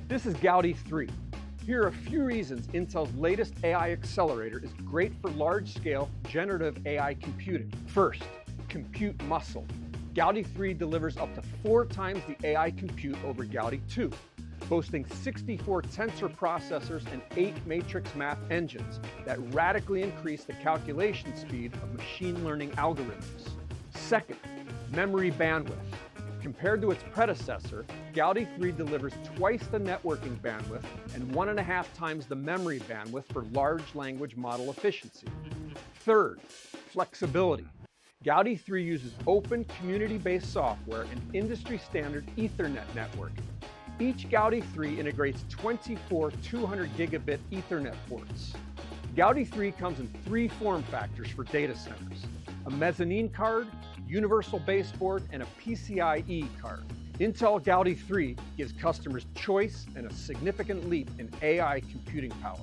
This is Gaudi 3. Here are a few reasons Intel's latest AI accelerator is great for large-scale generative AI computing. First, compute muscle. Gaudi 3 delivers up to 4 times the AI compute over Gaudi 2, boasting 64 tensor processors and 8 matrix math engines that radically increase the calculation speed of machine learning algorithms. Second, memory bandwidth. Compared to its predecessor, Gaudi 3 delivers twice the networking bandwidth and 1.5 times the memory bandwidth for large language model efficiency. Third, flexibility. Gaudi 3 uses open community-based software and industry-standard Ethernet networking. Each Gaudi 3 integrates 24 200 gigabit Ethernet ports. Gaudi 3 comes in 3 form factors for data centers: a mezzanine card, universal baseboard, and a PCIe card. Intel Gaudi 3 gives customers choice and a significant leap in AI computing power.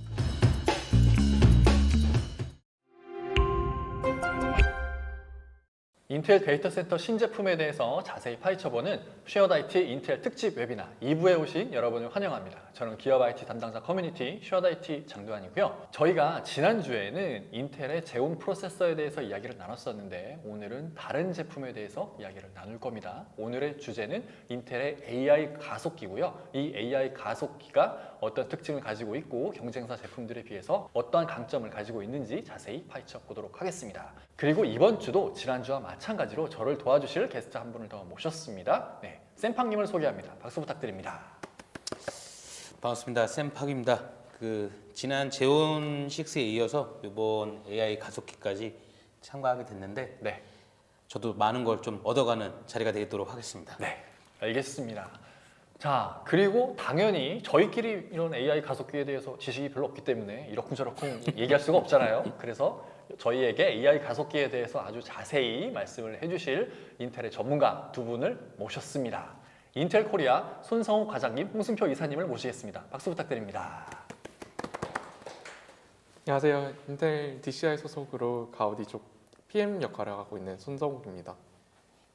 인텔 데이터 센터 신제품에 대해서 자세히 파헤쳐보는 쉐어드 IT 인텔 특집 웨비나 2부에 오신 여러분을 환영합니다. 저는 기업 IT 담당자 커뮤니티 쉐어드 IT 장도환이고요. 저희가 지난주에는 인텔의 제온 프로세서에 대해서 이야기를 나눴었는데 오늘은 다른 제품에 대해서 이야기를 나눌 겁니다. 오늘의 주제는 인텔의 AI 가속기고요. 이 AI 가속기가 어떤 특징을 가지고 있고 경쟁사 제품들에 비해서 어떠한 강점을 가지고 있는지 자세히 파헤쳐 보도록 하겠습니다. 그리고 이번 주도 지난주와 마찬가지로 저를 도와주실 게스트 한 분을 더 모셨습니다. 네, 쌤팡님을 소개합니다. 박수 부탁드립니다. 반갑습니다. 샘팍입니다. 지난 제온 6에 이어서 이번 AI 가속기까지 참가하게 됐는데 네, 저도 많은 걸 좀 얻어가는 자리가 되도록 하겠습니다. 네, 알겠습니다. 자, 그리고 당연히 저희끼리 이런 AI 가속기에 대해서 지식이 별로 없기 때문에 이러쿵저러쿵 얘기할 수가 없잖아요. 그래서 저희에게 AI 가속기에 대해서 아주 자세히 말씀을 해주실 인텔의 전문가 두 분을 모셨습니다. 인텔 코리아 손성욱 과장님, 홍승표 이사님을 모시겠습니다. 박수 부탁드립니다. 안녕하세요. 인텔 DCI 소속으로 가우디 쪽 PM 역할을 하고 있는 손성욱입니다.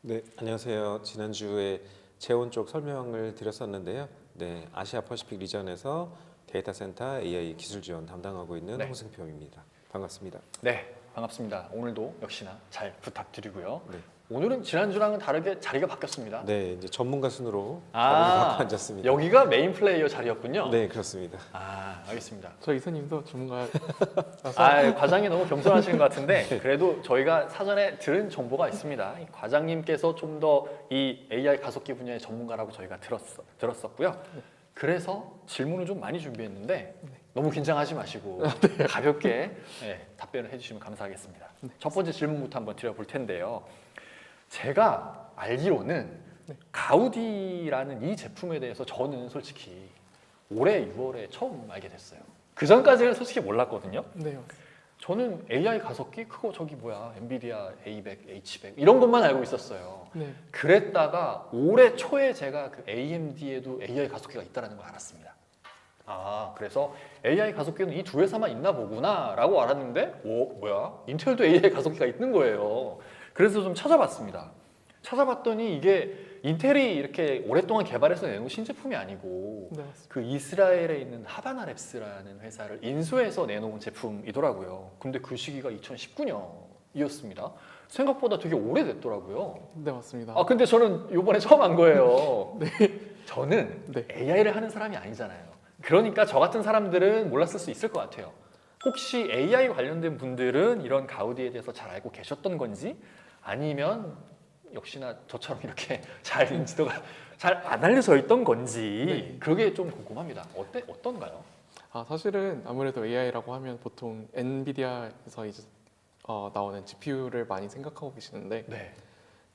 네, 안녕하세요. 지난주에 재원 쪽 설명을 드렸었는데요. 네, 아시아 퍼시픽 리전에서 데이터 센터 AI 기술 지원 담당하고 있는 네. 홍승표입니다. 반갑습니다. 네, 반갑습니다. 오늘도 역시나 잘 부탁드리고요. 네. 오늘은 지난주랑은 다르게 자리가 바뀌었습니다. 네, 이제 전문가 순으로 아, 자리를 바꿔 앉았습니다. 여기가 메인 플레이어 자리였군요. 네, 그렇습니다. 아, 알겠습니다. 저 이사님도 전문가라서 아, 과장이 너무 겸손하신 것 같은데 그래도 저희가 사전에 들은 정보가 있습니다. 이 과장님께서 좀 더 이 AI 가속기 분야의 전문가라고 저희가 들었었고요. 그래서 질문을 좀 많이 준비했는데 너무 긴장하지 마시고 가볍게 답변을 해주시면 감사하겠습니다. 첫 번째 질문부터 한번 드려볼 텐데요. 제가 알기로는 가우디라는 이 제품에 대해서 저는 솔직히 올해 6월에 처음 알게 됐어요. 그 전까지는 솔직히 몰랐거든요. 네, 저는 AI 가속기 그거 저기 뭐야 엔비디아 A100, H100 이런 것만 알고 있었어요. 네. 그랬다가 올해 초에 제가 그 AMD에도 AI 가속기가 있다는 걸 알았습니다. 아, 그래서 AI 가속기는 이 두 회사만 있나 보구나 라고 알았는데 뭐야? 인텔도 AI 가속기가 있는 거예요. 그래서 좀 찾아봤습니다. 찾아봤더니 이게 인텔이 이렇게 오랫동안 개발해서 내놓은 신제품이 아니고 네, 맞습니다. 그 이스라엘에 있는 하바나랩스라는 회사를 인수해서 내놓은 제품이더라고요. 근데 그 시기가 2019년이었습니다. 생각보다 되게 오래됐더라고요. 네, 맞습니다. 아, 근데 저는 이번에 처음 안 거예요. 저는 네. AI를 하는 사람이 아니잖아요. 그러니까 저 같은 사람들은 몰랐을 수 있을 것 같아요. 혹시 AI 관련된 분들은 이런 가우디에 대해서 잘 알고 계셨던 건지 아니면 역시나 저처럼 이렇게 잘 인지도가 잘 안 알려져 있던 건지 네. 그게 좀 궁금합니다. 어떤가요? 아, 사실은 아무래도 AI라고 하면 보통 엔비디아에서 이제 나오는 GPU를 많이 생각하고 계시는데 네.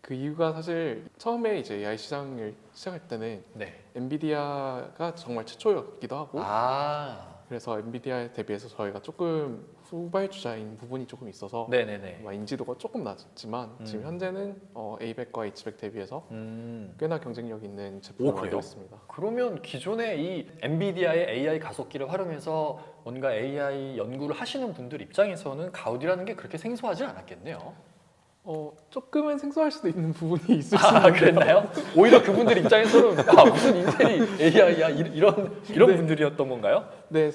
그 이유가 사실 처음에 이제 AI 시장을 시작할 때는 네. 엔비디아가 정말 최초였기도 하고 그래서 엔비디아에 대비해서 저희가 조금 후발주자인 부분이 조금 있어서 네네네. 인지도가 조금 낮지만 지금 현재는 A100과 H100 대비해서 꽤나 경쟁력 있는 제품을 그래요? 만들고 있습니다. 그러면 기존에 이 엔비디아의 AI 가속기를 활용해서 뭔가 AI 연구를 하시는 분들 입장에서는 가우디라는 게 그렇게 생소하지 않았겠네요. 조금은 생소할 수도 있는 부분이 있을 수 아, 있는데요. 그랬나요? 오히려 그분들 입장에서는 무슨 인텔이 AI야 이런 네. 분들이었던 건가요? 네,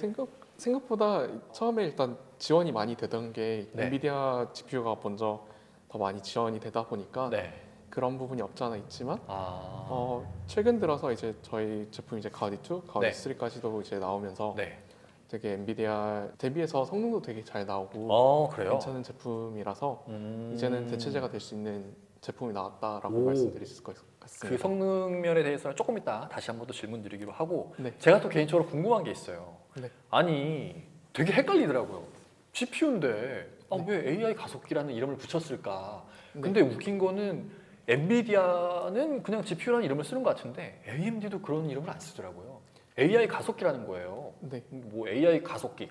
생각보다 처음에 일단 지원이 많이 되던 게 네. 엔비디아 GPU가 먼저 더 많이 지원이 되다 보니까 네. 그런 부분이 없지 않아 있지만 아, 최근 들어서 이제 저희 제품 이제 가우디 2, 가우디 네. 3까지도 이제 나오면서 네. 되게 엔비디아 대비해서 성능도 되게 잘 나오고 그래요? 괜찮은 제품이라서 이제는 대체제가 될 수 있는 제품이 나왔다라고 오. 말씀드릴 수 있을 것 그 같습니다. 성능면에 대해서는 조금 이따 다시 한 번 더 질문 드리기로 하고 네. 제가 또 개인적으로 궁금한 게 있어요. 네. 아니 되게 헷갈리더라고요. GPU인데 네. 왜 AI 가속기라는 이름을 붙였을까? 네. 근데 웃긴 거는 엔비디아는 그냥 GPU라는 이름을 쓰는 것 같은데 AMD도 그런 이름을 안 쓰더라고요. AI 가속기라는 거예요. 네. 뭐 AI 가속기?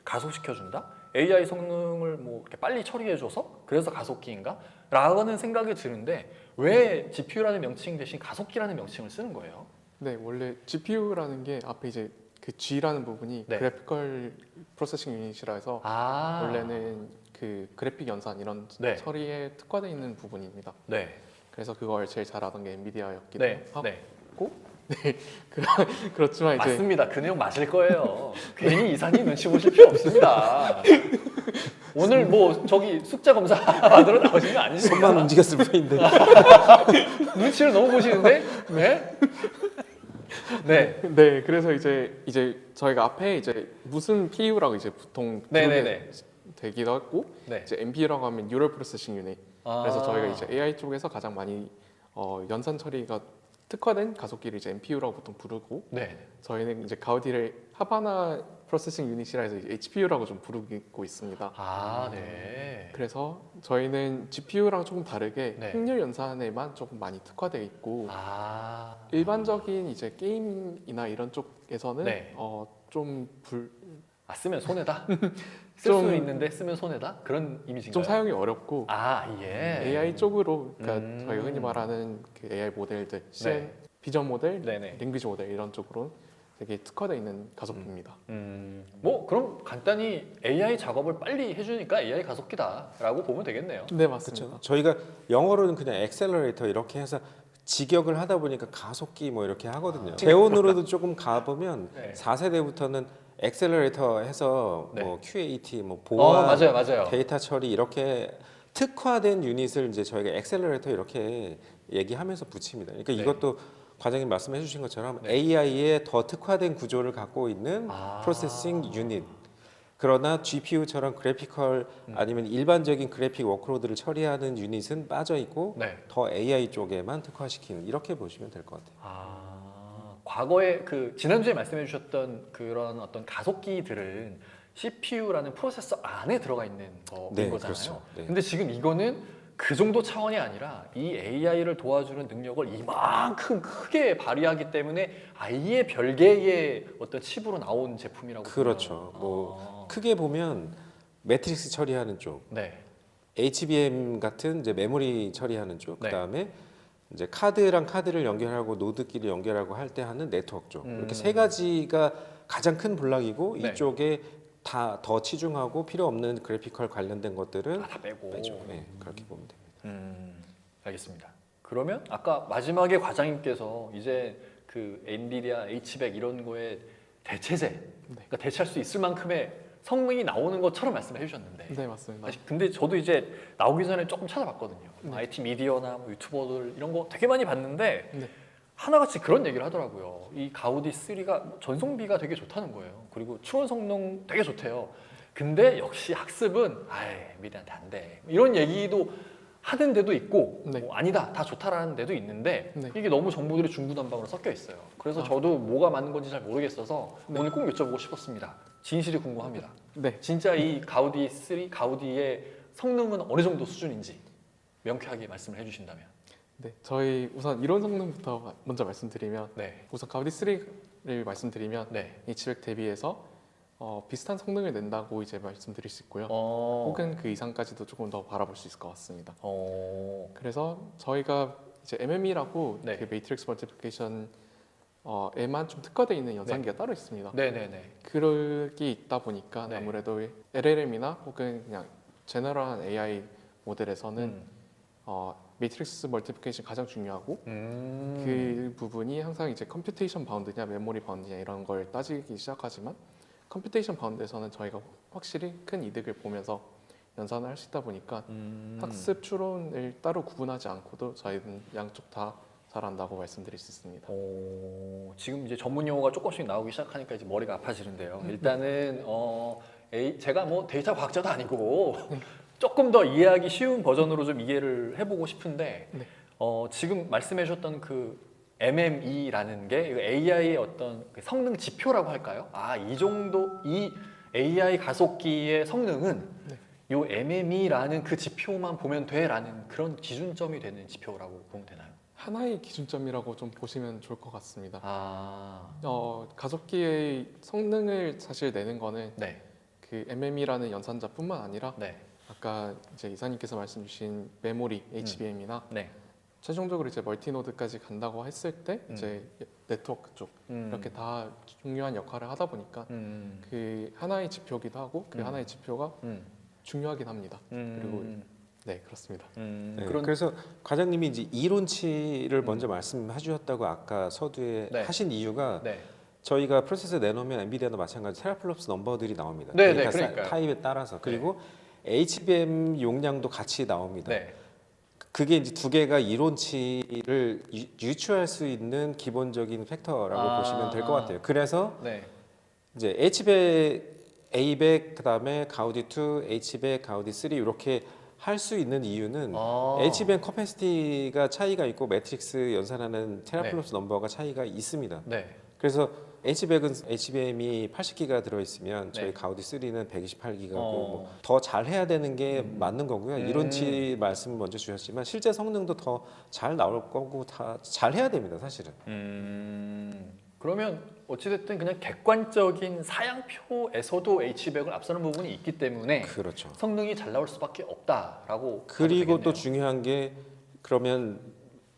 가속시켜준다? AI 성능을 뭐 이렇게 빨리 처리해줘서 그래서 가속기인가? 라는 생각이 드는데 왜 GPU라는 명칭 대신 가속기라는 명칭을 쓰는 거예요? 네, 원래 GPU라는 게 앞에 이제 그 G라는 부분이 네. 그래피컬 프로세싱 유닛이라 해서 원래는 그 그래픽 연산 이런 네. 처리에 특화되어 있는 부분입니다. 네. 그래서 그걸 제일 잘하던 게 엔비디아였기도 네. 하고 네. 그렇지만 이제 맞습니다. 그 내용 맞을 거예요. 괜히 이사님 눈치 보실 필요 없습니다. 오늘 뭐 저기 숫자 검사 받으러 나오신 거 손만 아니십니까? 움직였을 뿐인데. 눈치를 너무 보시는데? 네? 네. 네, 그래서 이제 저희가 앞에 이제 무슨 PU라고 이제 보통 네네네. 부르게 되기도 하고 네. 이제 NPU라고 하면 Neural Processing Unit. 그래서 저희가 이제 아. AI 쪽에서 가장 많이 연산 처리가 특화된 가속기를 이제 NPU라고 보통 부르고 네. 저희는 이제 가우디를 하바나 프로세싱 유닛이라 해서 HPU라고 좀 부르고 있습니다. 아, 네. 그래서 저희는 GPU랑 조금 다르게 네. 행렬 연산에만 조금 많이 특화되어 있고 아. 일반적인 이제 게임이나 이런 쪽에서는 네. 좀 쓰면 손해다? 쓸 좀- 수는 있는데 쓰면 손해다? 그런 이미지인가요? 사용이 어렵고 아, 예. AI 쪽으로 그러니까 음. 저희 흔히 말하는 그 AI 모델들, 비전 모델, 네네. 랭귀지 모델 이런 쪽으로 되게 특화되어 있는 가속기입니다. 뭐 그럼 간단히 AI 작업을 빨리 해주니까 AI 가속기다라고 보면 되겠네요. 네, 맞습니다. 그렇죠. 저희가 영어로는 그냥 엑셀러레이터 이렇게 해서 직역을 하다 보니까 가속기 뭐 이렇게 하거든요. 재온으로도 조금 가보면 네. 4세대부터는 엑셀러레이터 해서 네. 뭐 QAT, 뭐 보안, 맞아요. 데이터 처리 이렇게 특화된 유닛을 이제 저희가 엑셀러레이터 이렇게 얘기하면서 붙입니다. 그러니까 네. 이것도 과장님 말씀해 주신 것처럼 네. AI의 더 특화된 구조를 갖고 있는 프로세싱 유닛. 그러나 GPU처럼 그래피컬 아니면 일반적인 그래픽 워크로드를 처리하는 유닛은 빠져 있고 네. 더 AI 쪽에만 특화시키는 이렇게 보시면 될 것 같아요. 과거에 그 지난주에 말씀해 주셨던 그런 어떤 가속기들은 CPU라는 프로세서 안에 들어가 있는 거인 네, 거잖아요. 그렇죠. 네. 근데 지금 이거는 그 정도 차원이 아니라 이 AI를 도와주는 능력을 이만큼 크게 발휘하기 때문에 아예 별개의 어떤 칩으로 나온 제품이라고 그렇죠. 보면. 뭐 크게 보면 매트릭스 처리하는 쪽, 네. HBM 같은 이제 메모리 처리하는 쪽, 네. 그다음에 이제 카드랑 카드를 연결하고 노드끼리 연결하고 할 때 하는 네트워크 쪽. 이렇게 세 가지가 가장 큰 블락이고 네. 이쪽에 다 더 치중하고 필요 없는 그래피컬 관련된 것들은 다 빼고. 빼죠. 네, 그렇게 보면 됩니다. 알겠습니다. 그러면 아까 마지막에 과장님께서 이제 그 엔비디아 H100 이런 거에 대체제, 그러니까 대체할 수 있을 만큼의 성능이 나오는 것처럼 말씀해 주셨는데 네, 맞습니다. 근데 저도 이제 나오기 전에 조금 찾아봤거든요. 네. IT 미디어나 뭐 유튜버들 이런 거 되게 많이 봤는데 네. 하나같이 그런 얘기를 하더라고요. 이 가우디 3가 전성비가 되게 좋다는 거예요. 그리고 추론 성능 되게 좋대요. 근데 역시 학습은 미디어한테 안 돼. 이런 얘기도 하는 데도 있고 네. 뭐 아니다 다 좋다라는 데도 있는데 네. 이게 너무 정보들이 중구난방으로 섞여 있어요. 그래서 저도 뭐가 맞는 건지 잘 모르겠어서 오늘 꼭 여쭤보고 싶었습니다. 진실이 궁금합니다. 네. 진짜 이 가우디 3, 가우디의 성능은 어느 정도 수준인지 명쾌하게 말씀을 해주신다면. 네, 저희 우선 이론 성능부터 먼저 말씀드리면 네. 우선 가우디 3를 말씀드리면 네. H100 대비해서 비슷한 성능을 낸다고 이제 말씀드릴 수 있고요. 어. 혹은 그 이상까지도 조금 더 바라볼 수 있을 것 같습니다. 어. 그래서 저희가 이제 MME라고 네. 그 매트릭스 멀티플리케이션 에만 좀 특화되어 있는 연산기가 따로 있습니다. 네네네. 그게 있다 보니까 네. 아무래도 LLM이나 혹은 그냥 제너럴한 AI 모델에서는 매트릭스 멀티플리케이션 가장 중요하고 그 부분이 항상 이제 컴퓨테이션 바운드냐 메모리 바운드냐 이런 걸 따지기 시작하지만 컴퓨테이션 바운드에서는 저희가 확실히 큰 이득을 보면서 연산을 할 수 있다 보니까 학습 추론을 따로 구분하지 않고도 저희는 양쪽 다 잘한다고 말씀드릴 수 있습니다. 지금 이제 전문 용어가 조금씩 나오기 시작하니까 이제 머리가 아파지는데요. 일단은 제가 뭐 데이터 과학자도 아니고 조금 더 이해하기 쉬운 버전으로 좀 이해를 해보고 싶은데 네. 지금 말씀해주셨던 그 MME라는 게 AI의 어떤 그 성능 지표라고 할까요? 이 정도 이 AI 가속기의 성능은 이 MME라는 그 지표만 보면 돼라는 그런 기준점이 되는 지표라고 보면 되나요? 하나의 기준점이라고 좀 보시면 좋을 것 같습니다. 가속기의 성능을 사실 내는 거는 네. 그 MM이라는 연산자뿐만 아니라 네. 아까 이제 이사님께서 말씀 주신 메모리 HBM이나 네. 최종적으로 이제 멀티노드까지 간다고 했을 때 이제 네트워크 쪽 이렇게 다 중요한 역할을 하다 보니까 그 하나의 지표기도 하고 그 하나의 지표가 중요하긴 합니다. 그리고 네 그렇습니다. 네, 그래서 과장님이 이제 이론치를 먼저 말씀해 주셨다고 아까 서두에 네. 하신 이유가 네. 저희가 프로세서 내놓으면 엔비디아도 마찬가지 테라플롭스 넘버들이 나옵니다. 네, 데이터 그러니까요. 타입에 따라서 그리고 HBM 용량도 같이 나옵니다. 네. 그게 이제 두 개가 이론치를 유추할 수 있는 기본적인 팩터라고 보시면 될 것 같아요. 그래서 네. 이제 H백, A백, 그다음에 가우디 2, H백, 가우디 3 이렇게 할 수 있는 이유는 HBM 커패시티가 차이가 있고 매트릭스 연산하는 테라플롭스 넘버가 차이가 있습니다. 네. 그래서 H백은 HBM이 80기가 들어있으면 저희 네. 가우디 3는 128기가고 더 잘해야 되는 게 맞는 거고요. 이론치 말씀 먼저 주셨지만 실제 성능도 더 잘 나올 거고 다 잘해야 됩니다, 사실은. 그러면 어찌됐든 그냥 객관적인 사양표에서도 H백을 앞서는 부분이 있기 때문에 그렇죠. 성능이 잘 나올 수밖에 없다라고 그리고 봐도 또 되겠네요. 중요한 게 그러면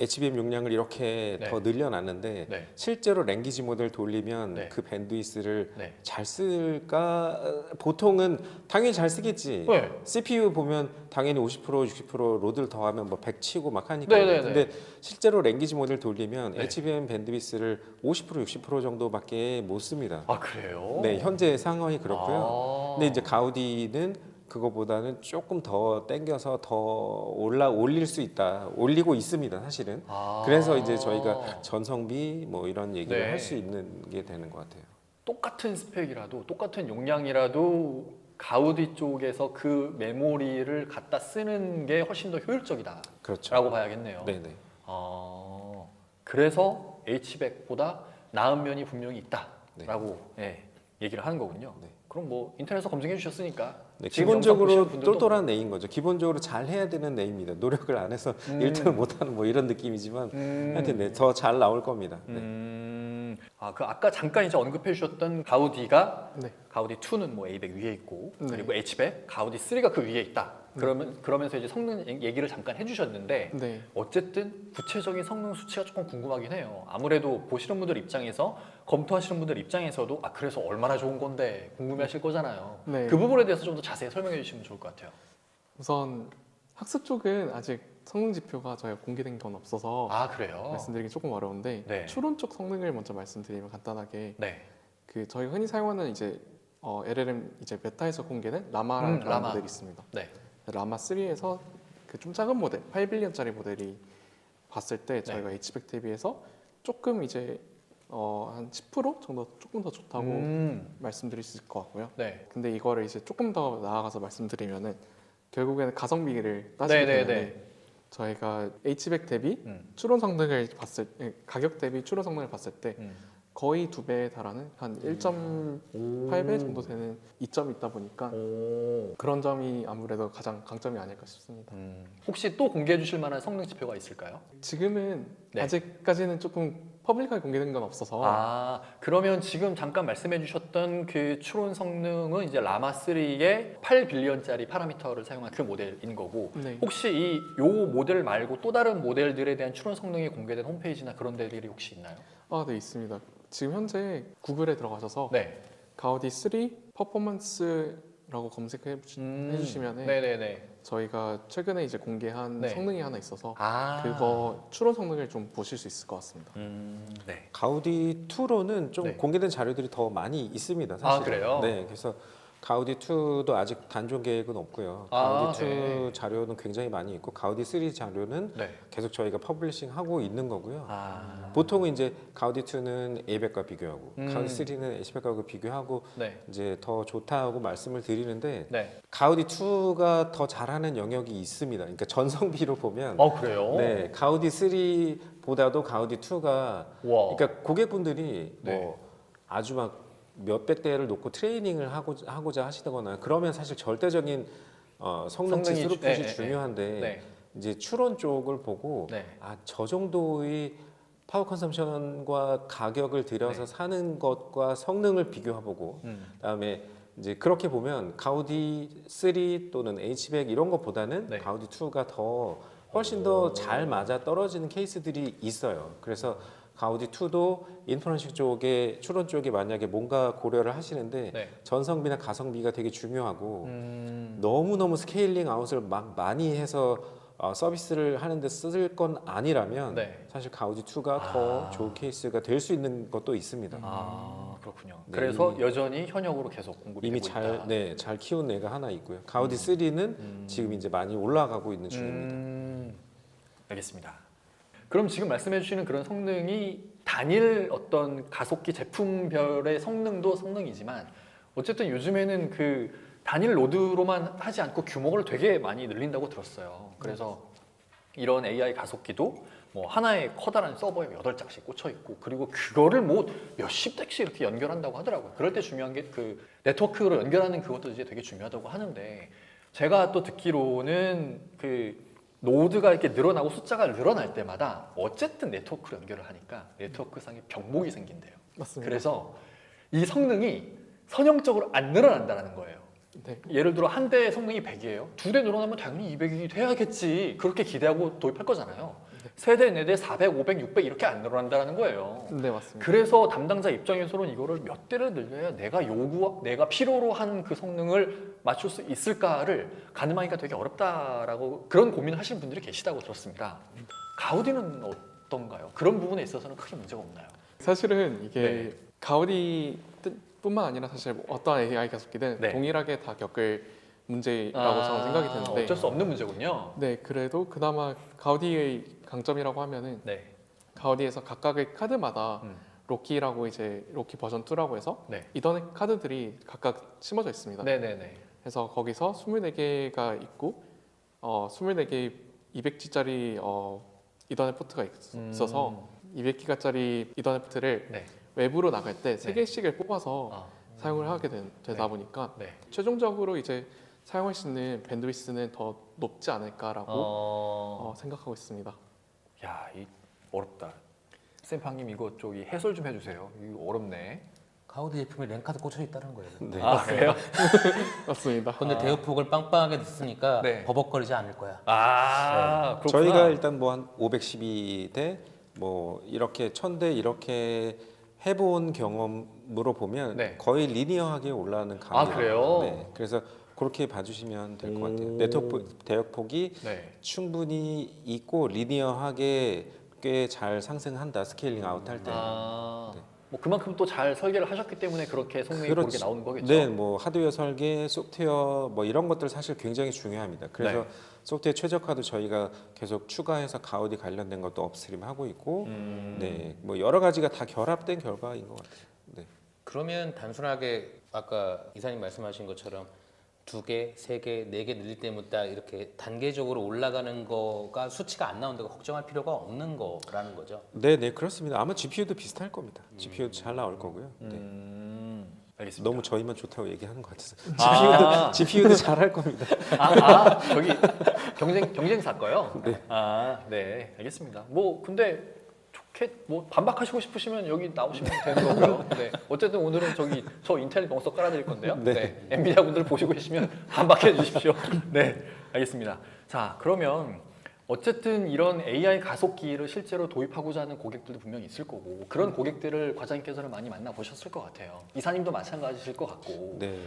HBM 용량을 이렇게 네. 더 늘려놨는데 네. 실제로 랭귀지 모델 돌리면 네. 그 밴드위스를 네. 잘 쓸까? 보통은 당연히 잘 쓰겠지. 네. CPU 보면 당연히 50% 60% 로드를 더하면 뭐 100 치고 막 하니까. 네, 네, 근데 실제로 랭귀지 모델 돌리면 네. HBM 밴드위스를 50% 60% 정도밖에 못 씁니다. 그래요? 네, 현재 상황이 그렇고요. 근데 이제 가우디는 그거보다는 조금 더 땡겨서 더 올릴 수 있다. 올리고 있습니다, 사실은. 그래서 이제 저희가 전성비 뭐 이런 얘기를 네. 할 수 있는 게 되는 것 같아요. 똑같은 스펙이라도 똑같은 용량이라도 가우디 쪽에서 그 메모리를 갖다 쓰는 게 훨씬 더 효율적이다라고 그렇죠. 봐야겠네요. 네네. 그래서 H백보다 나은 면이 분명히 있다라고 얘기를 하는 거군요. 네. 그럼 뭐 인터넷에서 검증해 주셨으니까 네, 지금 영상 보시는 기본적으로 분들도 똘똘한 애인 거죠. 기본적으로 잘 해야 되는 애입니다. 노력을 안 해서 1등을 못하는 뭐 이런 느낌이지만 하여튼 네, 더 잘 나올 겁니다. 네. 그 아까 잠깐 이제 언급해 주셨던 가우디가 네. 가우디 2는 뭐 A백 위에 있고 네. 그리고 H백, 가우디 3가 그 위에 있다. 그러면서 이제 성능 얘기를 잠깐 해주셨는데 네. 어쨌든 구체적인 성능 수치가 조금 궁금하긴 해요. 아무래도 보시는 분들 입장에서 검토하시는 분들 입장에서도 그래서 얼마나 좋은 건데 궁금해하실 거잖아요. 네. 그 부분에 대해서 좀 더 자세히 설명해 주시면 좋을 것 같아요. 우선 학습 쪽은 아직 성능 지표가 저희가 공개된 건 없어서 그래요? 말씀드리기 조금 어려운데 네. 추론 쪽 성능을 먼저 말씀드리면 간단하게 네. 그 저희가 흔히 사용하는 이제 LLM 이제 베타에서 공개된 라마라는 라마. 모델이 있습니다. 네. 라마 3에서 그 좀 작은 모델, 8빌리언짜리 모델이 봤을 때 저희가 H백 대비해서 조금 이제 한 10% 정도 조금 더 좋다고 말씀드릴 수 있을 것 같고요. 네. 근데 이거를 이제 조금 더 나아가서 말씀드리면은 결국에는 가성비를 따지게 되면 저희가 H백 대비 추론 성능을 가격 대비 추론 성능을 봤을 때 거의 2배에 달하는 한 1.8배 정도 되는 이점이 있다 보니까 그런 점이 아무래도 가장 강점이 아닐까 싶습니다. 혹시 또 공개해 주실 만한 성능 지표가 있을까요? 지금은 네. 아직까지는 조금 퍼블릭하게 공개된 건 없어서 그러면 지금 잠깐 말씀해 주셨던 그 추론 성능은 이제 라마 3의 8빌리언짜리 파라미터를 사용한 그 모델인 거고 네. 혹시 요 모델 말고 또 다른 모델들에 대한 추론 성능이 공개된 홈페이지나 그런 데들이 혹시 있나요? 네 있습니다. 지금 현재 구글에 들어가셔서 네. 가우디 3 퍼포먼스라고 라고 검색해 주시면 네네네. 저희가 최근에 이제 공개한 네. 성능이 하나 있어서 아. 그거 추론 성능을 좀 보실 수 있을 것 같습니다. 네. 가우디 2로는 좀 네. 공개된 자료들이 더 많이 있습니다. 사실. 아, 그래요? 네, 그래서 가우디 2도 아직 단종 계획은 없고요. 아, 가우디 2 네. 자료는 굉장히 많이 있고 가우디 3 자료는 네. 계속 저희가 퍼블리싱 하고 있는 거고요. 아. 보통은 이제 가우디 2는 A백과 비교하고 음. 가우디 3는 H백과 비교하고 네. 이제 더 좋다고 말씀을 드리는데 네. 가우디 2가 더 잘하는 영역이 있습니다. 그러니까 전성비로 보면 그래요? 네, 가우디 3보다도 가우디 2가 와. 그러니까 고객분들이 네. 뭐 아주 막 몇백 대를 놓고 트레이닝을 하고자 하시거나 그러면 사실 절대적인 성능치 성능이 스루풋이 네, 네, 중요한데 네. 이제 추론 쪽을 보고 네. 저 정도의 파워 컨섬션과 가격을 들여서 네. 사는 것과 성능을 비교해보고 그다음에 이제 그렇게 보면 가우디 3 또는 H백 이런 것보다는 네. 가우디 2가 더 훨씬 더 잘 맞아 떨어지는 케이스들이 있어요. 그래서 가우디 2도 인프런식 쪽에 추론 쪽에 만약에 뭔가 고려를 하시는데 네. 전성비나 가성비가 되게 중요하고 음. 너무너무 스케일링 아웃을 막 많이 해서 서비스를 하는데 쓸 건 아니라면 네. 사실 가우디 2가 더 좋은 케이스가 될 수 있는 것도 있습니다. 아, 그렇군요. 네, 그래서 여전히 현역으로 계속 공급이 이미 되고 있다. 잘 키운 애가 하나 있고요. 가우디 3는 지금 이제 많이 올라가고 있는 중입니다. 알겠습니다. 그럼 지금 말씀해 주시는 그런 성능이 단일 어떤 가속기 제품별의 성능도 성능이지만 어쨌든 요즘에는 그 단일 노드로만 하지 않고 규모를 되게 많이 늘린다고 들었어요. 그래서 이런 AI 가속기도 뭐 하나의 커다란 서버에 8장씩 꽂혀 있고 그리고 그거를 뭐 몇십 대씩 이렇게 연결한다고 하더라고요. 그럴 때 중요한 게 그 네트워크로 연결하는 그것도 이제 되게 중요하다고 하는데 제가 또 듣기로는 그 노드가 이렇게 늘어나고 숫자가 늘어날 때마다 어쨌든 네트워크로 연결을 하니까 네트워크상의 병목이 생긴대요. 맞습니다. 그래서 이 성능이 선형적으로 안 늘어난다는 거예요. 네. 예를 들어 한 대의 성능이 100이에요. 2대 늘어나면 당연히 200이 돼야겠지. 그렇게 기대하고 도입할 거잖아요. 3대, 4대, 400, 500, 600 이렇게 안 늘어난다는 거예요. 네, 맞습니다. 그래서 담당자 입장에서는 이거를 몇 대를 늘려야 내가 필요로 한 그 성능을 맞출 수 있을까를 가늠하기가 되게 어렵다라고 그런 고민을 하시는 분들이 계시다고 들었습니다. 가우디는 어떤가요? 그런 부분에 있어서는 크게 문제가 없나요? 사실은 이게 네. 가우디뿐만 아니라 사실 어떠한 AI 가속기든 네. 동일하게 다 겪을 문제라고 저는 생각이 드는데 어쩔 수 없는 문제군요. 네, 그래도 그나마 가우디의 강점이라고 하면은 네. 가우디에서 각각의 카드마다 음. 로키라고 이제 로키 버전 2라고 해서 네. 이더넷 카드들이 각각 심어져 있습니다. 네네네. 그래서 거기서 24개가 있고 24개의 200G짜리 이더넷 포트가 있어서 200기가짜리 이더넷 포트를 네. 외부로 나갈 때 네. 3개씩을 뽑아서 아. 사용을 하게 되다 네. 보니까 네. 최종적으로 이제 사용할 수 있는 밴드위스는 더 높지 않을까라고 생각하고 있습니다. 야, 이 어렵다. 쌤팡님 이거 저기 해설 좀 해주세요. 이거 어렵네. 가우디 제품에 랜카드 꽂혀 있다는 거예요. 네. 아 그래요? 맞습니다. 근데 대역폭을 빵빵하게 넣으니까 네. 버벅거리지 않을 거야. 아 그렇구나. 저희가 일단 뭐 한 512대 뭐 이렇게 1000대 이렇게 해본 경험으로 보면 네. 거의 리니어하게 올라가는 강이에요. 그래요? 네. 그래서 그렇게 봐주시면 될 것 같아요. 네트워크 대역폭이 네. 충분히 있고 리니어하게 꽤 잘 상승한다. 스케일링 아웃 할 때. 네. 뭐 그만큼 또 잘 설계를 하셨기 때문에 그렇게 성능이 그렇지. 고르게 나오는 거겠죠. 네, 뭐 하드웨어 설계, 소프트웨어 뭐 이런 것들 사실 굉장히 중요합니다. 그래서 네. 소프트웨어 최적화도 저희가 계속 추가해서 가우디 관련된 것도 업스트림 하고 있고, 네, 뭐 여러 가지가 다 결합된 결과인 것 같아요. 네. 그러면 단순하게 아까 이사님 말씀하신 것처럼 2개, 3개, 4개 늘릴 때마다 이렇게 단계적으로 올라가는 거가 수치가 안 나온다고 걱정할 필요가 없는 거라는 거죠. 네, 네, 그렇습니다. 아마 GPU도 비슷할 겁니다. GPU도 잘 나올 거고요. 네. 알겠습니다. 너무 저희만 좋다고 얘기하는 것 같아서 아. GPU도 잘 할 겁니다. 저기 경쟁사 거요? 네. 네, 알겠습니다. 뭐 근데 좋게 뭐 반박하시고 싶으시면 여기 나오시면 되는 거고요. 네, 어쨌든 오늘은 저 인텔 멍석 깔아드릴 건데요. 네. 엔비디아 분들 보시고 계시면 반박해 주십시오. 네, 알겠습니다. 자, 그러면 어쨌든 이런 AI 가속기를 실제로 도입하고자 하는 고객들도 분명히 있을 거고 그런 고객들을 과장님께서는 많이 만나보셨을 것 같아요. 이사님도 마찬가지실 것 같고 네.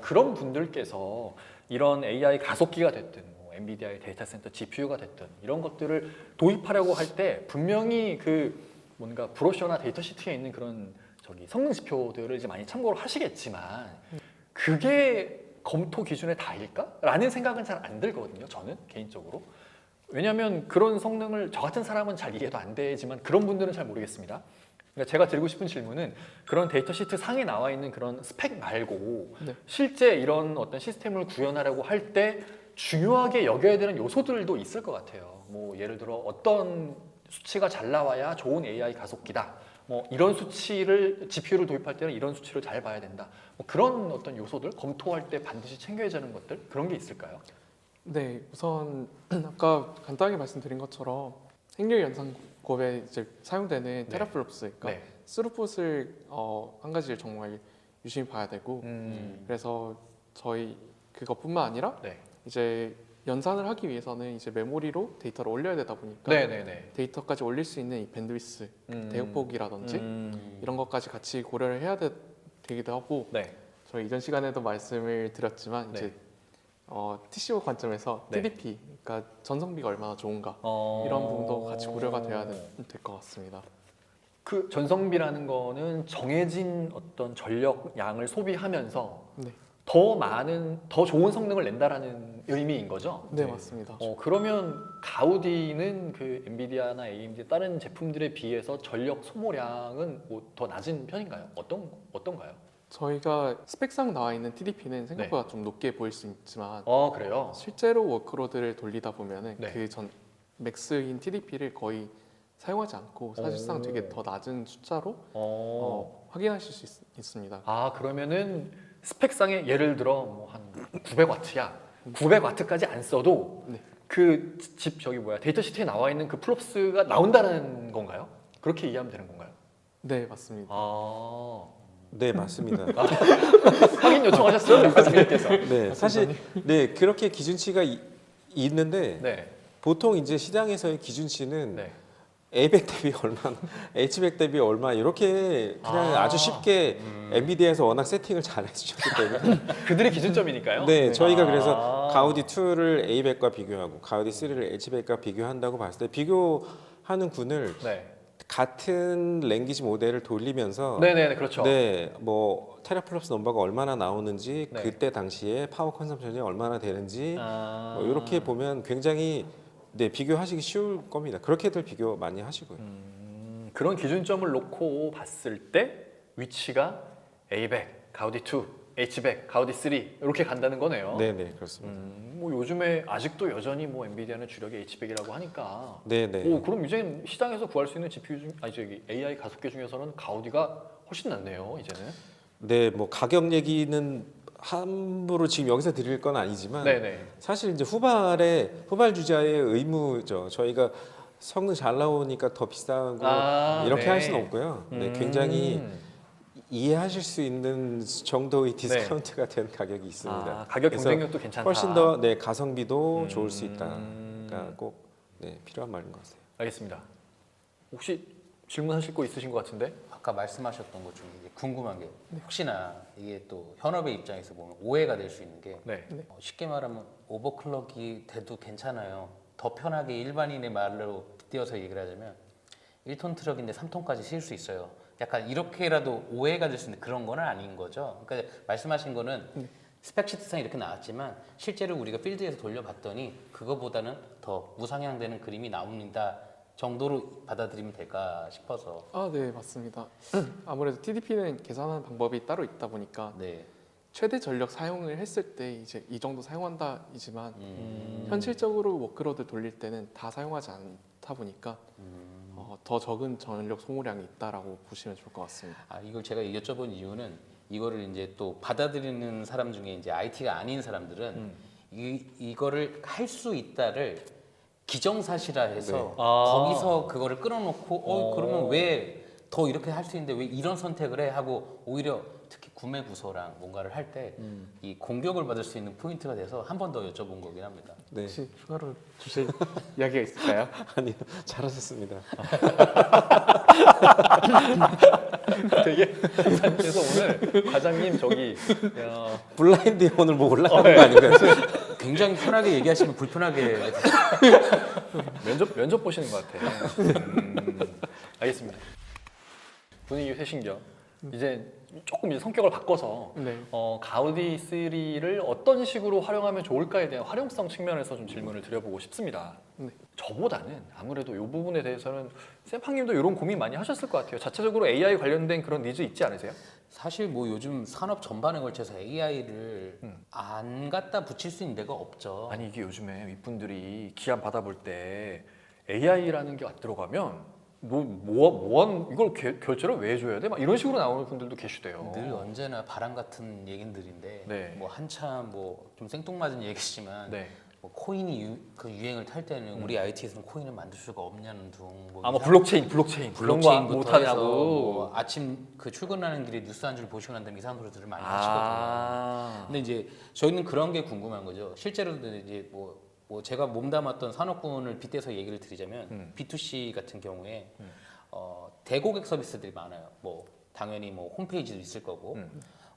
그런 분들께서 이런 AI 가속기가 됐든 뭐 엔비디아의 데이터 센터 GPU가 됐든 이런 것들을 도입하려고 할 때 분명히 그 뭔가 브로셔나 데이터 시트에 있는 그런 성능 지표들을 이제 많이 참고를 하시겠지만 그게 검토 기준에 다일까? 라는 생각은 잘 안 들거든요. 저는 개인적으로. 왜냐하면 그런 성능을 저 같은 사람은 잘 이해도 안 되지만 그런 분들은 잘 모르겠습니다. 그러니까 제가 드리고 싶은 질문은 그런 데이터 시트 상에 나와 있는 그런 스펙 말고 네. 실제 이런 어떤 시스템을 구현하려고 할 때 중요하게 여겨야 되는 요소들도 있을 것 같아요. 뭐 예를 들어 어떤 수치가 잘 나와야 좋은 AI 가속기다. 뭐 이런 수치를 GPU를 도입할 때는 이런 수치를 잘 봐야 된다. 뭐 그런 어떤 요소들 검토할 때 반드시 챙겨야 되는 것들 그런 게 있을까요? 네, 우선 아까 간단하게 말씀드린 것처럼 행렬 연산곱에 이제 사용되는 네. 테라플롭스, 그러니까 네. 스루풋을 한 가지를 정말 유심히 봐야 되고 그래서 저희 그것뿐만 아니라 네. 이제 연산을 하기 위해서는 이제 메모리로 데이터를 올려야 되다 보니까 네네네. 데이터까지 올릴 수 있는 이 밴드위스, 대역폭이라든지 이런 것까지 같이 고려를 해야 되기도 하고 네. 저희 이전 시간에도 말씀을 드렸지만 네. 이제 TCO 관점에서 네. TDP, 그러니까 전성비가 얼마나 좋은가 어... 이런 부분도 같이 고려가 돼야 될 것 같습니다. 그 전성비라는 거는 정해진 어떤 전력 양을 소비하면서 네, 더 좋은 성능을 낸다라는 의미인 거죠? 네 맞습니다. 그러면 가우디는 그 엔비디아나 AMD 다른 제품들에 비해서 전력 소모량은 뭐 더 낮은 편인가요? 어떤가요? 저희가 스펙상 나와 있는 TDP는 생각보다 좀 높게 보일 수 있지만 그래요? 실제로 워크로드를 돌리다 보면은 네. 그 전 맥스인 TDP를 거의 사용하지 않고 사실상 되게 더 낮은 숫자로 확인하실 수 있습니다. 그러면은 스펙상에 예를 들어 뭐 한 900W야. 900W까지 안 써도 네. 그 데이터 시트에 나와 있는 그 플롭스가 나온다는 건가요? 그렇게 이해하면 되는 건가요? 네 맞습니다. 네, 맞습니다. 확인 요청하셨어요, 교수님께서. 네, 사실 네 그렇게 기준치가 있는데 네. 보통 이제 시장에서의 기준치는 네. A백 대비 얼마, H백 대비 얼마 이렇게 그냥 아주 쉽게 엔비디아에서 워낙 세팅을 잘 해주셨기 때문에 그들의 기준점이니까요. 네, 저희가 그래서 가우디 2를 A백과 비교하고 가우디 3를 H백과 비교한다고 봤을 때 비교하는 군을 네. 같은 랭귀지 모델을 돌리면서 네네, 그렇죠. 네, 뭐 테라플롭스 넘버가 얼마나 나오는지 네. 그때 당시에 파워 컨섬션이 얼마나 되는지 뭐 이렇게 이렇게 보면 굉장히 네, 비교하시기 쉬울 겁니다. 그렇게들 비교 많이 하시고요. 그런 기준점을 놓고 봤을 때 위치가 A백, 가우디 2, H백, 가우디 3 이렇게 간다는 거네요. 네, 네, 그렇습니다. 뭐 요즘에 아직도 여전히 뭐 엔비디아는 주력이 H백이라고 하니까. 네, 네. 그럼 이제 시장에서 구할 수 있는 GPU AI 가속기 중에서는 가우디가 훨씬 낫네요, 이제는. 네, 뭐 가격 얘기는 함부로 지금 여기서 드릴 건 아니지만 네네. 사실 이제 후발 주자의 의무죠. 저희가 성능 잘 나오니까 더 비싸고 이렇게 네. 할 수는 없고요. 네, 굉장히 이해하실 수 있는 정도의 디스카운트가 된 가격이 있습니다. 가격 그래서 경쟁력도 괜찮다. 훨씬 더 네, 가성비도 좋을 수 있다. 그러니까 꼭 네, 필요한 말인 것 같아요. 알겠습니다. 혹시 질문하실 거 있으신 것 같은데? 아까 말씀하셨던 것 중에 이제 궁금한 게 혹시나 이게 또 현업의 입장에서 보면 오해가 될 수 있는 게 네. 쉽게 말하면 오버클럭이 돼도 괜찮아요. 더 편하게 일반인의 말로 띄어서 얘기를 하자면 1톤 트럭인데 3톤까지 실 수 있어요. 약간 이렇게라도 오해가 될 수 있는 그런 건 아닌 거죠. 그러니까 말씀하신 거는 스펙시트상 이렇게 나왔지만 실제로 우리가 필드에서 돌려봤더니 그거보다는 더 무상향되는 그림이 나옵니다. 정도로 받아들이면 될까 싶어서. 네 맞습니다. 아무래도 TDP는 계산하는 방법이 따로 있다 보니까 네. 최대 전력 사용을 했을 때 이제 이 정도 사용한다이지만 현실적으로 워크로드 돌릴 때는 다 사용하지 않다 보니까 더 적은 전력 소모량이 있다라고 보시면 좋을 것 같습니다. 이걸 제가 여쭤본 이유는 이거를 이제 또 받아들이는 사람 중에 이제 IT가 아닌 사람들은 이거를 할 수 있다를 기정사실화 해서 거기서 그거를 끌어놓고 그러면 왜 더 이렇게 할 수 있는데 왜 이런 선택을 해 하고 오히려 특히 구매 부서랑 뭔가를 할 때 이 공격을 받을 수 있는 포인트가 돼서 한 번 더 여쭤본 거긴 합니다. 네. 혹시 추가로 주실 이야기가 있을까요? 아니요, 잘하셨습니다. 되게 이사님께서 오늘 과장님 저기 야, 블라인드에 오늘 뭐 올라가는 거 아닌가요? 굉장히 편하게 얘기하시면 불편하게 면접 보시는 것 같아. 알겠습니다. 분위기 회신경. 이제 조금 이제 성격을 바꿔서 네. 가우디 3를 어떤 식으로 활용하면 좋을까에 대한 활용성 측면에서 좀 질문을 드려보고 싶습니다. 네. 저보다는 아무래도 이 부분에 대해서는 쌤팡님도 이런 고민 많이 하셨을 것 같아요. 자체적으로 AI 관련된 그런 니즈 있지 않으세요? 사실 뭐 요즘 산업 전반에 걸쳐서 AI를 안 갖다 붙일 수 있는 데가 없죠. 아니 이게 요즘에 윗분들이 기한 받아볼 때 AI라는 게 들어가면 이걸 결제를 왜 해줘야 돼? 막 이런 식으로 나오는 분들도 계시대요. 늘 언제나 바람 같은 얘긴들인데 네. 뭐 한참 뭐 좀 생뚱맞은 얘기지만 네. 뭐 코인이 그 유행을 탈 때는 우리 IT에서는 코인을 만들 수가 없냐는 둥 뭐 뭐 블록체인 그런 거 블록체인부터 해서 못하냐고. 뭐 아침 그 출근하는 길에 뉴스 한 줄 보시고 난 다음에 이상한 소리들을 많이 하시거든요. 근데 이제 저희는 그런 게 궁금한 거죠. 실제로도 이제 뭐 제가 몸담았던 산업군을 빗대서 얘기를 드리자면 B2C 같은 경우에 대고객 서비스들이 많아요. 뭐 당연히 뭐 홈페이지도 있을 거고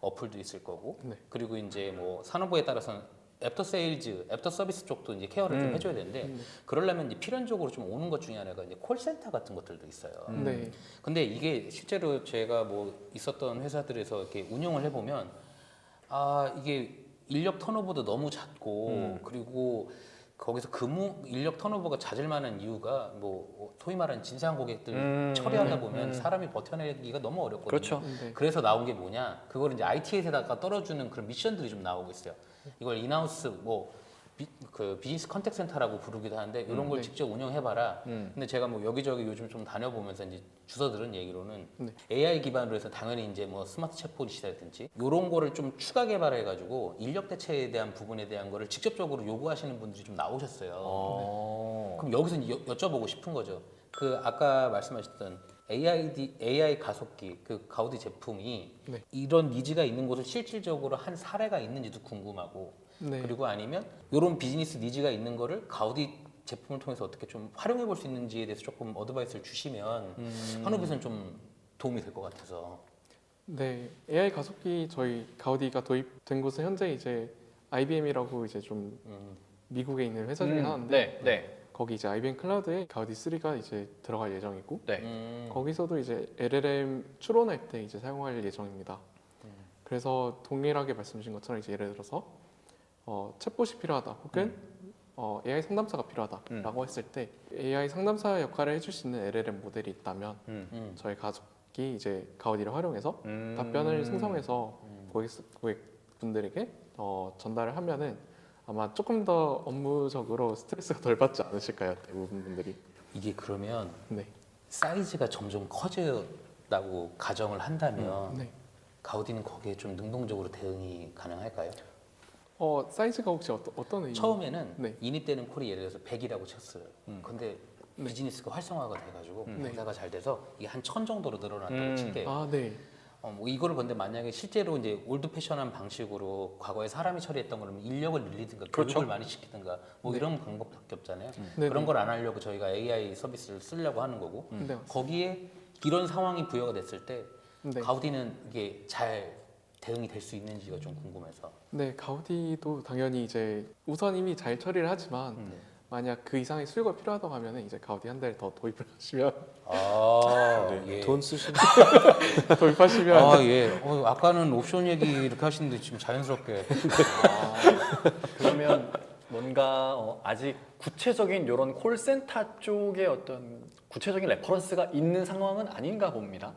어플도 있을 거고 네. 그리고 이제 뭐 산업부에 따라서는 애프터 세일즈, 애프터 서비스 쪽도 이제 케어를 좀 해줘야 되는데 그러려면 이제 필연적으로 좀 오는 것 중에 하나가 이제 콜센터 같은 것들도 있어요. 네. 근데 이게 실제로 제가 뭐 있었던 회사들에서 이렇게 운영을 해보면 이게 인력 턴오버도 너무 잦고 그리고 거기서 인력 턴오버가 잦을 만한 이유가 뭐 소위 말하는 진상 고객들 처리하다 보면 사람이 버텨내기가 너무 어렵거든요. 그렇죠. 네. 그래서 나온 게 뭐냐? 그걸 이제 IT에다가 떨어주는 그런 미션들이 좀 나오고 있어요. 이걸 인하우스 그 비즈니스 컨택 센터라고 부르기도 하는데 이런 걸 네. 직접 운영해봐라. 근데 제가 뭐 여기저기 요즘 좀 다녀보면서 이제 주워 들은 얘기로는 네. AI 기반으로 해서 당연히 이제 뭐 스마트 챗봇이라든지 이런 거를 좀 추가 개발해가지고 인력 대체에 대한 부분에 대한 거를 직접적으로 요구하시는 분들이 좀 나오셨어요. 그럼 여기서 이제 여쭤보고 싶은 거죠. 그 아까 말씀하셨던 AI 가속기 그 가우디 제품이 네. 이런 니즈가 있는 곳을 실질적으로 한 사례가 있는지도 궁금하고 네. 그리고 아니면 이런 비즈니스 니즈가 있는 거를 가우디 제품을 통해서 어떻게 좀 활용해 볼 수 있는지에 대해서 조금 어드바이스를 주시면 한우비선 좀 도움이 될 것 같아서. 네, AI 가속기 저희 가우디가 도입된 곳은 현재 이제 IBM이라고 이제 좀 미국에 있는 회사 중에 하나인데 네. 거기 이제 IBM 클라우드에 가우디 3가 이제 들어갈 예정이고 네. 거기서도 이제 LLM 추론할 때 이제 사용할 예정입니다. 그래서 동일하게 말씀 주신 것처럼 이제 예를 들어서 챗봇이 필요하다 혹은 AI 상담사가 필요하다라고 했을 때 AI 상담사 역할을 해줄 수 있는 LLM 모델이 있다면 저희 가족이 이제 가우디를 활용해서 답변을 생성해서 고객분들에게 전달을 하면은 아마 조금 더 업무적으로 스트레스가 덜 받지 않으실까요? 대부분 분들이. 이게 그러면 네. 사이즈가 점점 커진다고 가정을 한다면 네. 가우디는 거기에 좀 능동적으로 대응이 가능할까요? 사이즈가 혹시 어떤 의미? 처음에는 네. 인입되는 콜이 예를 들어서 100이라고 쳤어요. 근데 네. 비즈니스가 활성화가 돼가지고 네. 장사가 잘 돼서 이게 한 1000 정도로 늘어났다고 칠게요. 아, 네. 뭐 이거를 근데 만약에 실제로 이제 올드 패션한 방식으로 과거에 사람이 처리했던 거는 인력을 늘리든가 그렇죠. 교육을 많이 시키든가 뭐 이런 방법밖에 없잖아요. 네, 그런 네. 걸 안 하려고 저희가 AI 서비스를 쓰려고 하는 거고 네, 맞습니다. 거기에 이런 상황이 부여가 됐을 때 네. 가우디는 이게 잘 대응이 될 수 있는지가 좀 궁금해서. 네, 가우디도 당연히 이제 우선 이미 잘 처리를 하지만 만약 그 이상의 수요가 필요하다고 하면은 이제 가우디 한 달 더 도입을 하시면 예. 돈 쓰시는 도입하시면 예. 아까는 옵션 얘기 이렇게 하시는데 지금 자연스럽게. 그러면 뭔가 아직 구체적인 이런 콜센터 쪽에 어떤 구체적인 레퍼런스가 있는 상황은 아닌가 봅니다.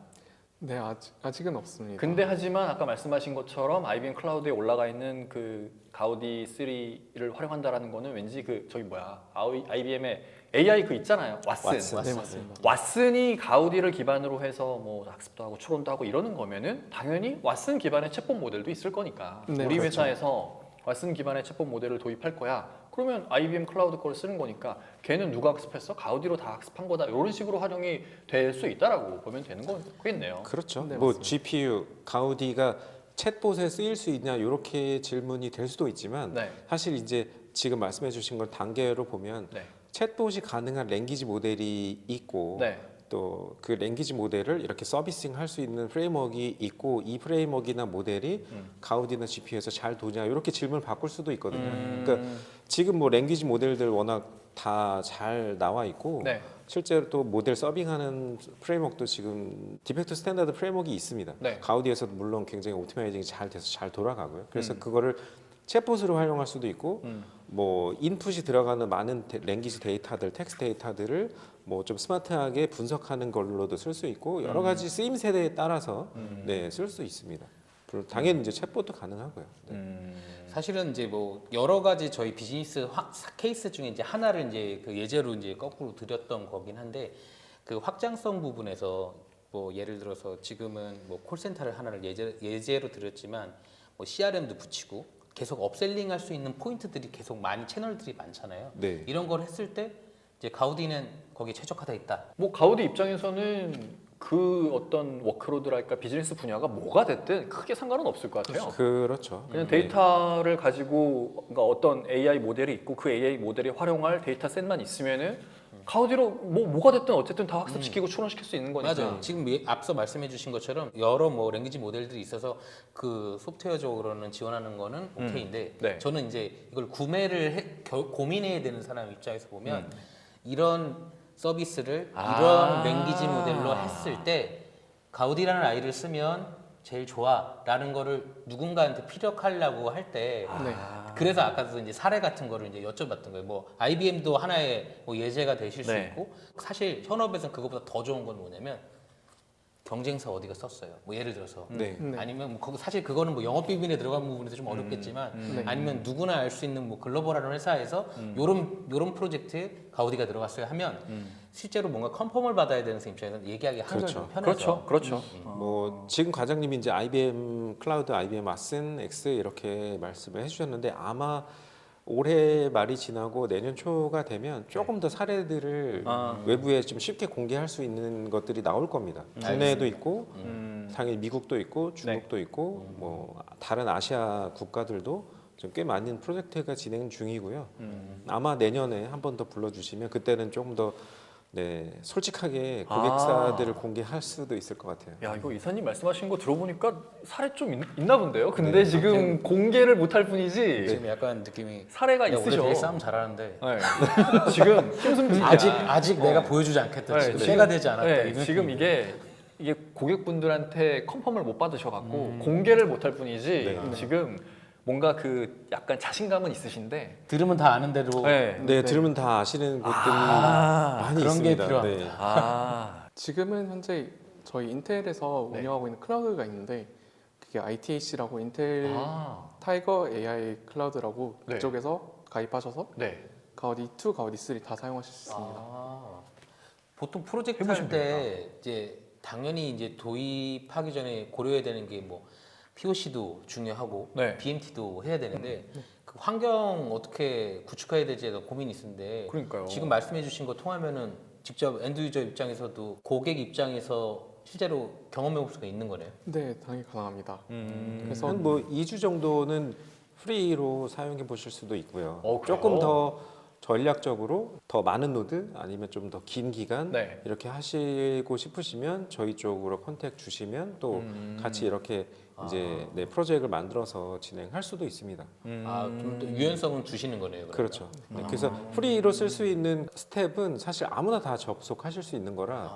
네, 아직은 없습니다. 근데 하지만 아까 말씀하신 것처럼 IBM 클라우드에 올라가 있는 그 가우디 3를 활용한다라는 거는 왠지 그 저기 IBM의 AI 그 있잖아요. 왓슨. 네, 맞습니다. 왓슨이 가우디를 기반으로 해서 뭐 학습도 하고 추론도 하고 이러는 거면은 당연히 왓슨 기반의 챗봇 모델도 있을 거니까 네, 우리 그렇죠. 회사에서 왓슨 기반의 챗봇 모델을 도입할 거야. 그러면 IBM 클라우드 거를 쓰는 거니까 걔는 누가 학습했어? 가우디로 다 학습한 거다. 이런 식으로 활용이 될 수 있다라고 보면 되는 거겠네요. 그렇죠. 네, 뭐 맞습니다. GPU, 가우디가 챗봇에 쓰일 수 있냐 이렇게 질문이 될 수도 있지만 네. 사실 이제 지금 말씀해주신 걸 단계로 보면 네. 챗봇이 가능한 랭귀지 모델이 있고 네. 또 그 랭귀지 모델을 이렇게 서비싱 할 수 있는 프레임워크가 있고 이 프레임워크나 모델이 가우디나 GPU에서 잘 도냐 이렇게 질문을 바꿀 수도 있거든요. 그러니까 지금 뭐 랭귀지 모델들 워낙 다 잘 나와 있고 네. 실제로 또 모델 서빙하는 프레임워크도 지금 디펙트 스탠다드 프레임워크가 있습니다. 네. 가우디에서도 물론 굉장히 오토마이징이 잘 돼서 잘 돌아가고요. 그래서 그거를 챗봇으로 활용할 수도 있고 뭐 인풋이 들어가는 많은 랭귀지 데이터들, 텍스트 데이터들을 뭐 좀 스마트하게 분석하는 걸로도 쓸 수 있고 여러 가지 쓰임 세대에 따라서 네, 쓸 수 있습니다. 당연히 이제 챗봇도 가능하고요. 네. 사실은 이제 뭐 여러 가지 저희 비즈니스 케이스 중에 이제 하나를 이제 그 예제로 이제 거꾸로 드렸던 거긴 한데 그 확장성 부분에서 뭐 예를 들어서 지금은 뭐 콜센터를 하나를 예제로 드렸지만 뭐 CRM도 붙이고 계속 업셀링 할 수 있는 포인트들이 계속 많이 채널들이 많잖아요. 네. 이런 걸 했을 때 이제 가우디는 거기에 최적화돼 있다. 뭐 가우디 입장에서는 그 어떤 워크로드랄까 비즈니스 분야가 뭐가 됐든 크게 상관은 없을 것 같아요. 그렇죠. 그냥 데이터를 가지고 그러니까 어떤 AI 모델이 있고 그 AI 모델이 활용할 데이터셋만 있으면은 가우디로 뭐가 됐든 어쨌든 다 학습시키고 추론시킬 수 있는 거니까. 맞아요. 지금 앞서 말씀해주신 것처럼 여러 뭐 랭귀지 모델들이 있어서 그 소프트웨어적으로는 지원하는 거는 오케이인데 네. 저는 이제 이걸 구매를 고민해야 되는 사람 입장에서 보면 이런 서비스를 이런 랭귀지 모델로 했을 때 가우디라는 아이를 쓰면 제일 좋아라는 거를 누군가한테 피력하려고 할 때 네. 그래서 아까도 이제 사례 같은 거를 이제 여쭤봤던 거예요. 뭐 IBM도 하나의 뭐 예제가 되실 수 네. 있고 사실 현업에서는 그것보다 더 좋은 건 뭐냐면 경쟁사 어디가 썼어요. 뭐 예를 들어서 네. 네. 아니면 뭐 사실 그거는 뭐 영업 비밀에 들어간 부분에서 좀 어렵겠지만 네. 아니면 누구나 알 수 있는 뭐 글로벌한 회사에서 요런 프로젝트에 가우디가 들어갔어요 하면 실제로 뭔가 컨펌을 받아야 되는 입장에서는 얘기하기 항상 그렇죠. 좀 편하죠. 그렇죠. 뭐 지금 과장님이 이제 IBM 클라우드, IBM 아슨 X 이렇게 말씀을 해주셨는데 아마 올해 말이 지나고 내년 초가 되면 조금 더 사례들을 외부에 좀 쉽게 공개할 수 있는 것들이 나올 겁니다. 국내에도 있고 당연히 미국도 있고 중국도 있고 뭐 다른 아시아 국가들도 좀 꽤 많은 프로젝트가 진행 중이고요. 아마 내년에 한 번 더 불러주시면 그때는 조금 더 네, 솔직하게 고객사들을 공개할 수도 있을 것 같아요. 야 이거 이사님 말씀하신 거 들어보니까 사례 좀 있나 본데요. 근데 지금 공개를 못할 뿐이지 지금 약간 느낌이 사례가 야, 우리 있으셔. 되게 싸움 잘하는데 네. 지금 힘숨지냐. 아직 내가 보여주지 않겠다. 네, 지금 지금- 때가 되지 않았다. 네, 이런 지금 느낌이. 이게 고객분들한테 컨펌을 못 받으셔갖고 공개를 못할 뿐이지 지금 뭔가 그 약간 자신감은 있으신데. 들으면 다 아는 대로 네, 들으면 다 아시는 곳들이 많이 그런 게 있습니다. 필요합니다. 네. 지금은 현재 저희 인텔에서 운영하고 있는 클라우드가 있는데 그게 ITH라고 인텔 타이거 AI 클라우드라고 네. 그쪽에서 가입하셔서 네. 가우디 2, 가우디 3 다 사용하실 수 있습니다. 보통 프로젝트 해보시면 할 때 이제 당연히 이제 도입하기 전에 고려해야 되는 게 뭐 POC도 중요하고 네. BMT도 해야 되는데 그 환경 어떻게 구축해야 될지에 고민이 있는데 그러니까요. 지금 말씀해주신 거 통하면은 직접 엔드 유저 입장에서도 고객 입장에서 실제로 경험해 볼 수가 있는 거네요. 네, 당연히 가능합니다. 그래서 한 뭐 2주 정도는 프리로 사용해 보실 수도 있고요. 그래요? 조금 더 전략적으로 더 많은 노드 아니면 좀 더 긴 기간 네. 이렇게 하시고 싶으시면 저희 쪽으로 컨택 주시면 또 같이 이렇게 이제 네, 프로젝트를 만들어서 진행할 수도 있습니다. 좀 더 유연성은 주시는 거네요. 그러면. 그렇죠. 네, 그래서 프리로 쓸 수 있는 스텝은 사실 아무나 다 접속하실 수 있는 거라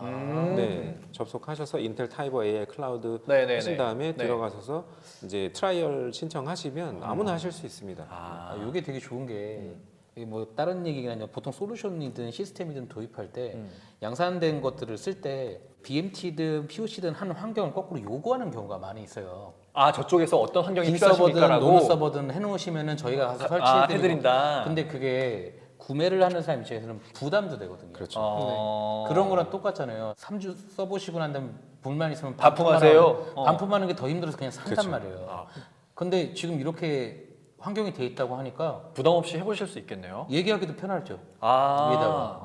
네, 접속하셔서 인텔 타이버 AI 클라우드 네네네. 하신 다음에 네. 들어가셔서 이제 트라이얼 신청하시면 아무나 하실 수 있습니다. 이게 되게 좋은 게 이게 뭐 다른 얘기가 아니라 보통 솔루션이든 시스템이든 도입할 때 양산된 것들을 쓸 때 BMT든 POC든 하는 환경을 거꾸로 요구하는 경우가 많이 있어요. 저쪽에서 어떤 환경이 빈 서버든 필요하십니까라고 노드 서버든 해놓으시면은 저희가 가서 설치해드리고 해드린다. 근데 그게 구매를 하는 사람 입장에서는 부담도 되거든요. 그렇죠. 그런 거랑 똑같잖아요. 3주 써보시고 난 다음에 불만 있으면 반품하세요. 반품하는 게 더 힘들어서 그냥 산단 그렇죠. 말이에요. 근데 지금 이렇게 환경이 돼 있다고 하니까 부담 없이 해보실 수 있겠네요. 얘기하기도 편하죠. 아, 위에다가.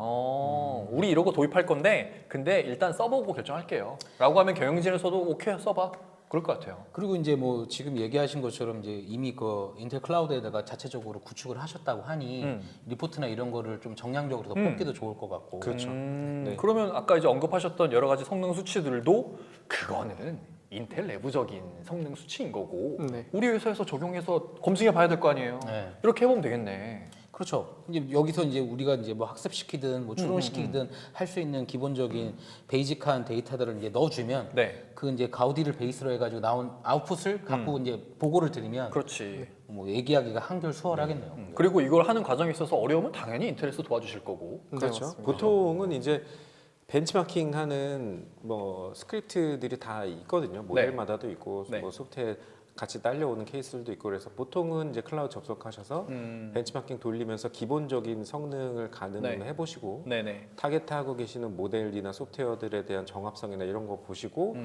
우리 이러고 도입할 건데, 근데 일단 써보고 결정할게요. 라고 하면 경영진에서도 오케이, 써봐. 그럴 것 같아요. 그리고 이제 뭐 지금 얘기하신 것처럼 이제 이미 그 인텔 클라우드에다가 자체적으로 구축을 하셨다고 하니 리포트나 이런 거를 좀 정량적으로 더 뽑기도 좋을 것 같고. 그렇죠. 네. 그러면 아까 이제 언급하셨던 여러 가지 성능 수치들도 그거는 인텔 내부적인 성능 수치인 거고 네. 우리 회사에서 적용해서 검증해 봐야 될 거 아니에요. 네. 이렇게 해보면 되겠네. 그렇죠. 이제 여기서 이제 우리가 이제 뭐 학습시키든 뭐 추론시키든 할 수 있는 기본적인 베이직한 데이터들을 이제 넣어주면 네, 그 이제 가우디를 베이스로 해가지고 나온 아웃풋을 갖고 이제 보고를 드리면 그렇지. 뭐 얘기하기가 한결 수월하겠네요. 그리고 이걸 하는 과정에 있어서 어려우면 당연히 인텔에서 도와주실 거고. 네, 그렇죠. 맞습니다. 보통은 이제 벤치마킹하는 뭐 스크립트들이 다 있거든요. 모델마다도 있고 네. 뭐 소프트웨어 같이 딸려오는 케이스들도 있고 그래서 보통은 이제 클라우드 접속하셔서 벤치마킹 돌리면서 기본적인 성능을 가늠해 네. 보시고 네네. 타겟하고 계시는 모델이나 소프트웨어들에 대한 정합성이나 이런 거 보시고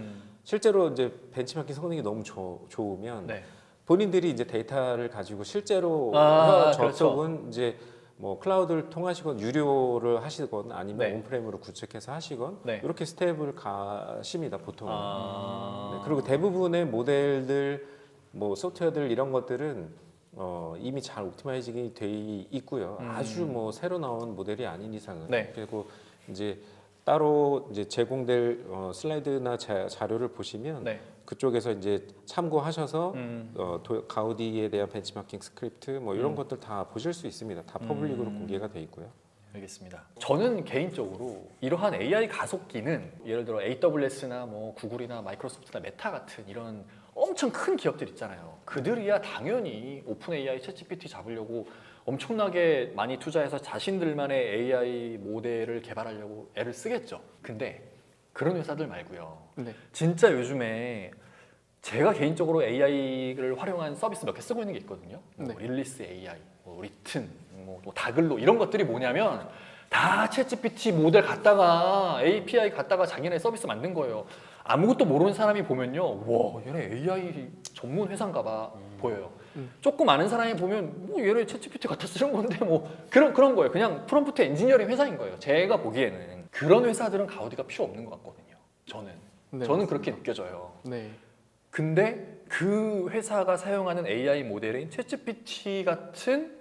실제로 이제 벤치마킹 성능이 너무 좋으면 네. 본인들이 이제 데이터를 가지고 실제로 아, 접속은 이제 뭐 클라우드를 통하시건 유료를 하시건 아니면 네. 온프레임으로 구축해서 하시건 네. 이렇게 스텝을 가십니다 보통은. 아, 네, 그리고 대부분의 모델들 뭐 소프트웨어들 이런 것들은 이미 잘 옵티마이징이 돼 있고요. 아주 뭐 새로 나온 모델이 아닌 이상은. 네. 그리고 이제 따로 이제 제공될 슬라이드나 자료를 보시면 네. 그쪽에서 이제 참고하셔서 가우디에 대한 벤치마킹 스크립트 뭐 이런 것들 다 보실 수 있습니다. 다 퍼블릭으로 공개가 돼 있고요. 알겠습니다. 저는 개인적으로 이러한 AI 가속기는 예를 들어 AWS나 뭐 구글이나 마이크로소프트나 메타 같은 이런 엄청 큰 기업들 있잖아요. 그들이야 당연히 오픈 AI, 챗GPT 잡으려고 엄청나게 많이 투자해서 자신들만의 AI 모델을 개발하려고 애를 쓰겠죠. 근데 그런 회사들 말고요. 네. 진짜 요즘에 제가 개인적으로 AI를 활용한 서비스 몇 개 쓰고 있는 게 있거든요. 뭐 네. 릴리스 AI, 뭐 리튼, 뭐 다글로 이런 것들이 뭐냐면 다 챗GPT 모델 갖다가 API 갖다가 자기네 서비스 만든 거예요. 아무것도 모르는 사람이 보면요, 와 얘네 AI 전문 회사인가 봐 보여요. 조금 아는 사람이 보면 뭐 얘네 챗GPT 갖다 쓰는 건데 뭐 그런 거예요. 그냥 프롬프트 엔지니어링 회사인 거예요. 제가 보기에는 그런 회사들은 가우디가 필요 없는 것 같거든요. 저는 네, 저는 맞습니다. 그렇게 느껴져요. 네. 근데 그 회사가 사용하는 AI 모델인 챗GPT 같은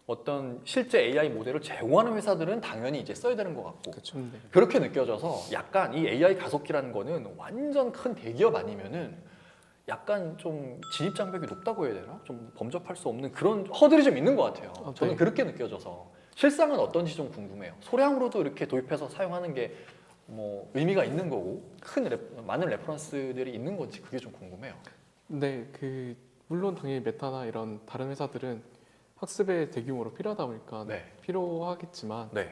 어떤 실제 AI 모델을 제공하는 회사들은 당연히 이제 써야 되는 것 같고 네. 그렇게 느껴져서 약간 이 AI 가속기라는 거는 완전 큰 대기업 아니면은 약간 좀 진입 장벽이 높다고 해야 되나? 좀 범접할 수 없는 그런 허들이 좀 있는 것 같아요. 저는 네. 그렇게 느껴져서 실상은 어떤지 좀 궁금해요. 소량으로도 이렇게 도입해서 사용하는 게 뭐 의미가 있는 거고 많은 레퍼런스들이 있는 건지 그게 좀 궁금해요. 네, 물론 당연히 메타나 이런 다른 회사들은 학습에 대규모로 필요하다 보니까 네. 필요하겠지만 네.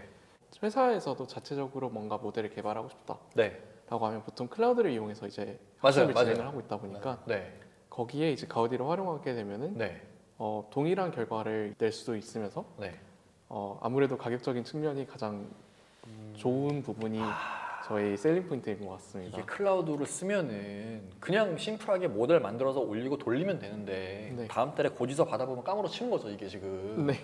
회사에서도 자체적으로 뭔가 모델을 개발하고 싶다라고 네. 하면 보통 클라우드를 이용해서 이제 맞아요, 학습을 진행을 맞아요. 하고 있다 보니까 네. 거기에 이제 가우디를 활용하게 되면은 네. 동일한 결과를 낼 수도 있으면서 네. 아무래도 가격적인 측면이 가장 좋은 부분이 저희 셀링 포인트인 것 같습니다. 이게 클라우드를 쓰면은 그냥 심플하게 모델 만들어서 올리고 돌리면 되는데 네. 다음 달에 고지서 받아보면 까무러 치는 거죠 이게 지금. 네,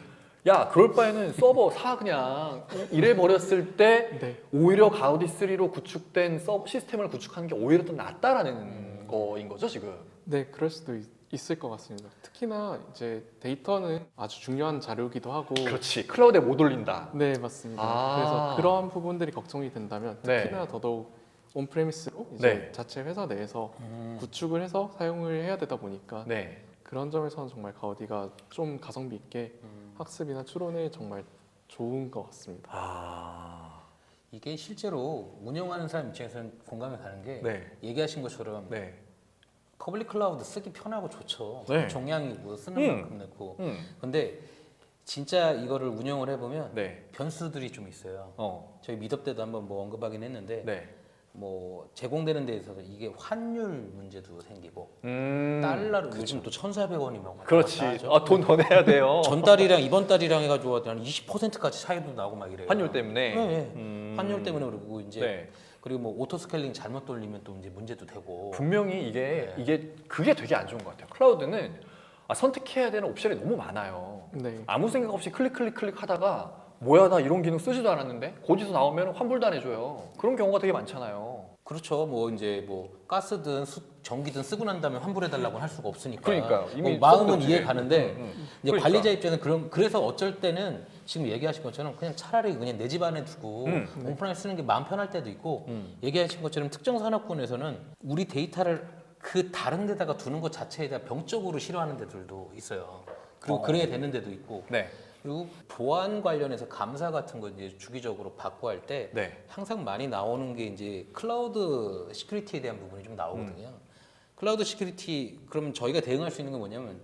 야 그럴 바에는 서버 사 그냥 이래 버렸을 때 네, 오히려 가우디 3로 구축된 시스템을 구축하는 게 오히려 더 낫다라는 거인 거죠 지금. 네, 그럴 수도 있을 것 같습니다. 특히나 이제 데이터는 아주 중요한 자료이기도 하고, 그렇지 클라우드에 못 올린다. 네, 맞습니다. 아. 그래서 그러한 부분들이 걱정이 된다면 네. 특히나 더더욱 온프레미스로 이제 네. 자체 회사 내에서 구축을 해서 사용을 해야 되다 보니까 네. 그런 점에서는 정말 가우디가 좀 가성비 있게 학습이나 추론에 정말 좋은 것 같습니다. 아. 이게 실제로 운영하는 사람 입장에서는 공감이 가는 게 네. 얘기하신 것처럼 네. 퍼블릭 클라우드 쓰기 편하고 좋죠. 네. 종량이고 쓰는 만큼 넣고. 음. 근데 진짜 이거를 운영을 해보면 네. 변수들이 좀 있어요. 어. 저희 미덥 때도 한번 뭐 언급하긴 했는데 네. 뭐 제공되는 데 있어서 이게 환율 문제도 생기고 음. 달러로 요즘 또 1,400원이면 그렇지. 아, 돈 더 내야 돼요. 전달이랑 이번 달이랑 해가지고 한 20%까지 차이도 나고 막 이래요. 환율 때문에. 네, 네. 환율 때문에 그러고 이제 네. 그리고 뭐 오토 스케일링 잘못 돌리면 또 이제 문제도 되고. 분명히 네. 이게 그게 되게 안 좋은 것 같아요. 클라우드는 선택해야 되는 옵션이 너무 많아요. 네. 아무 생각 없이 클릭 하다가 뭐야 나 이런 기능 쓰지도 않았는데 거기서 나오면 환불도 안 해줘요. 그런 경우가 되게 많잖아요. 그렇죠. 뭐 이제 뭐 가스든 전기든 쓰고 난 다음에 환불해달라고 할 수가 없으니까. 그러니까요. 이미 뭐 마음은 써버렸지. 이해 가는데 이제 그러니까. 관리자 입장에는 그래서 어쩔 때는 지금 얘기하신 것처럼 그냥 차라리 그냥 내 집 안에 두고 온프라인 쓰는 게 마음 편할 때도 있고 얘기하신 것처럼 특정 산업군에서는 우리 데이터를 그 다른 데다가 두는 것 자체에 대한 병적으로 싫어하는 데들도 있어요. 그리고 그래야 되는 데도 있고. 네. 그리고 보안 관련해서 감사 같은 거 이제 주기적으로 받고 할 때 네. 항상 많이 나오는 게 이제 클라우드 시큐리티에 대한 부분이 좀 나오거든요. 클라우드 시큐리티 그러면 저희가 대응할 수 있는 게 뭐냐면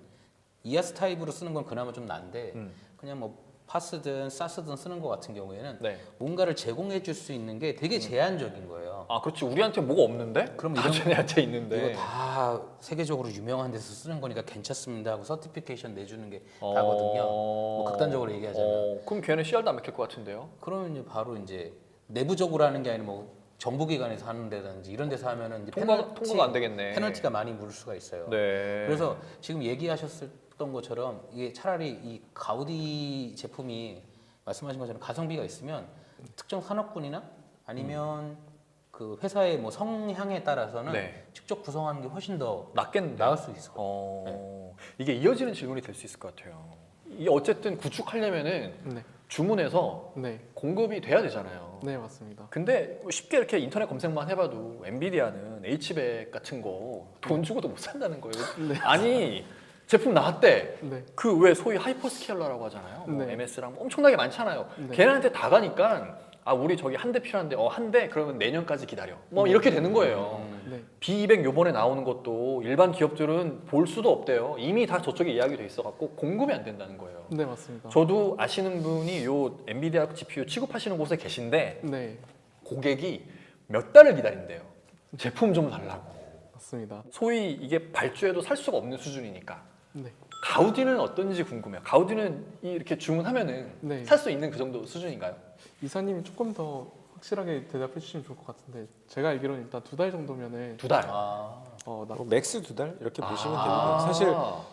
이아스 타입으로 쓰는 건 그나마 좀 난데 그냥 뭐 파스든 사스든 쓰는 것 같은 경우에는 네. 뭔가를 제공해 줄 수 있는 게 되게 제한적인 거예요. 아 그렇지 우리한테 뭐가 없는데? 그럼 다 쟤네한테 있는데. 이거 다 세계적으로 유명한 데서 쓰는 거니까 괜찮습니다 하고 서티피케이션 내주는 게 다거든요. 뭐 극단적으로 얘기하자면. 그럼 걔네 CR도 안 맥힐 것 같은데요? 그러면 이제 바로 이제 내부적으로 하는 게 아니라 뭐 정부기관에서 하는 데든지 이런 데서 하면은 이제 통과가 안 되겠네. 페널티가 많이 물을 수가 있어요. 네. 그래서 지금 얘기하셨던 것처럼 이게 차라리 이 가우디 제품이 말씀하신 것처럼 가성비가 있으면 특정 산업군이나 아니면 그 회사의 뭐 성향에 따라서는 네. 직접 구성하는 게 훨씬 더 낫겠는데. 나을 수 있을 것 같아요. 이게 이어지는 질문이 될 수 있을 것 같아요. 이게 어쨌든 구축하려면은 네. 주문해서 네. 공급이 돼야 되잖아요. 네, 맞습니다. 근데 쉽게 이렇게 인터넷 검색만 해봐도 엔비디아는 H백 같은 거 돈 주고도 못 산다는 거예요. 아니 제품 나왔대. 네. 그 왜 소위 하이퍼스케일러라고 하잖아요. 뭐 네. MS랑 엄청나게 많잖아요. 네. 걔네한테 다 가니까 아 우리 저기 한 대 필요한데 한 대 그러면 내년까지 기다려. 뭐 이렇게 되는 거예요. 네. B200 요번에 나오는 것도 일반 기업들은 볼 수도 없대요. 이미 다 저쪽에 이야기 돼 있어갖고 공급이 안 된다는 거예요. 네, 맞습니다. 저도 아시는 분이 요 엔비디아 GPU 취급하시는 곳에 계신데 네, 고객이 몇 달을 기다린대요. 제품 좀 달라고. 맞습니다. 소위 이게 발주해도 살 수가 없는 수준이니까. 네. 가우디는 어떤지 궁금해요. 가우디는 이렇게 주문하면은 네. 살 수 있는 그 정도 수준인가요? 이사님이 조금 더 확실하게 대답해 주시면 좋을 것 같은데 제가 알기로는 일단 2달 정도면은 2달. 아, 뭐 맥스 2달 이렇게 보시면 됩니다. 사실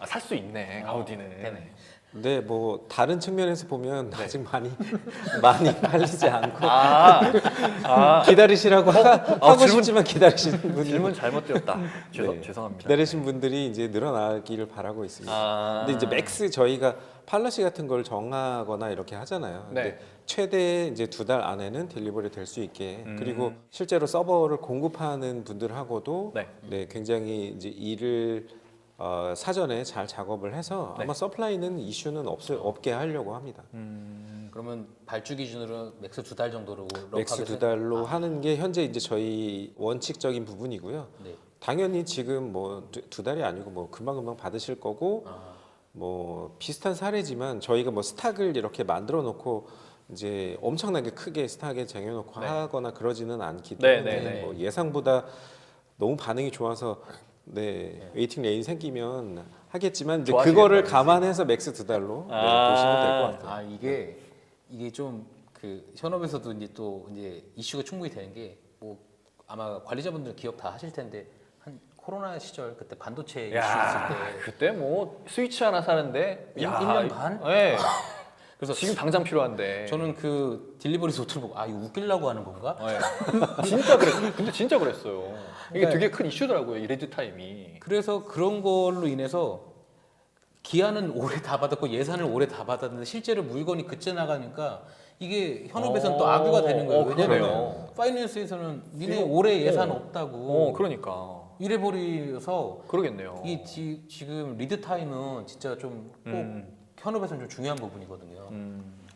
살 수 있네 가우디는. 되네. 네, 뭐 다른 측면에서 보면 아직 많이 팔리지 않고 기다리시라고 하고 질문- 싶지만 기다리시는 분이 질문 잘못되었다. 네. 죄송합니다. 기다리신 분들이 이제 늘어나기를 바라고 있습니다. 근데 이제 맥스 저희가 팔러시 같은 걸 정하거나 이렇게 하잖아요. 근데 네. 최대 이제 2달 안에는 딜리버리 될 수 있게 그리고 실제로 서버를 공급하는 분들하고도 네. 네, 굉장히 이제 일을 사전에 잘 작업을 해서 네. 아마 서플라이는 이슈는 없게 하려고 합니다. 그러면 발주 기준으로 맥스 2달 정도로 맥스 2달로 하는 게 현재 이제 저희 원칙적인 부분이고요. 네. 당연히 지금 뭐 2달이 아니고 뭐 금방금방 받으실 거고 뭐 비슷한 사례지만 저희가 뭐 스탁을 이렇게 만들어 놓고 이제 엄청나게 크게 스탁에 쟁여놓고 네. 하거나 그러지는 않기 네, 때문에 네, 네. 뭐 예상보다 너무 반응이 좋아서 웨이팅 레인 생기면 하겠지만 이제 좋아하시겠다, 그거를 그치? 감안해서 맥스 2달로 보시면 될 것 같아요. 아 이게 좀 그 현업에서도 이제 또 이제 이슈가 충분히 되는 게 뭐 아마 관리자분들 기억 다 하실 텐데 한 코로나 시절 그때 반도체 이슈 있을 야, 때 그때 뭐 스위치 하나 사는데 1년 반? 네. 그래서 지금 당장 필요한데. 저는 그 딜리버리 소트를 보고 이거 웃기려고 하는 건가? 네. 진짜 그랬어요. 근데 진짜 그랬어요. 이게 그러니까- 되게 큰 이슈더라고요. 이 레드 타임이. 그래서 그런 걸로 인해서 기한은 올해 다 받았고 예산을 올해 다 받았는데 실제로 물건이 그때 나가니까 이게 현업에서는 또 악유가 되는 거예요. 왜냐면 그러네요. 파이낸스에서는 니네 이거- 올해 예산 없다고 그러니까. 이래버려서 그러겠네요. 이 지금 리드 타임은 진짜 좀 꼭 현업에서는 좀 중요한 부분이거든요.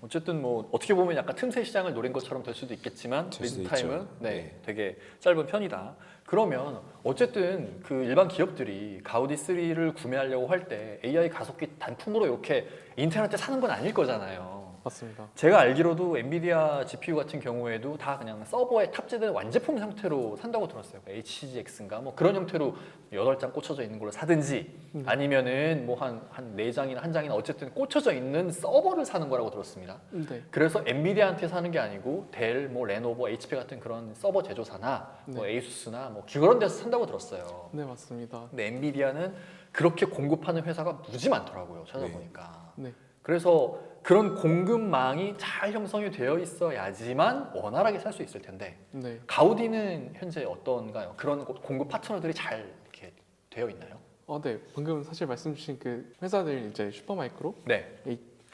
어쨌든 뭐 어떻게 보면 약간 틈새 시장을 노린 것처럼 될 수도 있겠지만 될 수도 리드 타임은 있죠. 네, 되게 짧은 편이다. 그러면 어쨌든 그 일반 기업들이 가우디 3를 구매하려고 할 때 AI 가속기 단품으로 이렇게 인터넷에 사는 건 아닐 거잖아요. 맞습니다. 제가 알기로도 엔비디아 GPU 같은 경우에도 다 그냥 서버에 탑재된 완제품 상태로 산다고 들었어요. HGX인가 뭐 그런 형태로 8장 꽂혀져 있는 걸로 사든지 아니면은 뭐 한 4장이나 1장이나 어쨌든 꽂혀져 있는 서버를 사는 거라고 들었습니다. 네. 그래서 엔비디아한테 사는 게 아니고 델, 뭐 레노버, HP 같은 그런 서버 제조사나 뭐 에이수스나 뭐 그런 데서 산다고 들었어요. 네, 맞습니다. 근데 엔비디아는 그렇게 공급하는 회사가 무지 많더라고요. 찾아보니까. 네. 그래서 그런 공급망이 잘 형성이 되어 있어야지만 원활하게 살 수 있을 텐데 네. 가우디는 현재 어떤가요? 그런 공급 파트너들이 잘 이렇게 되어 있나요? 네. 방금 사실 말씀 주신 그 회사들 이제 슈퍼마이크로, 네.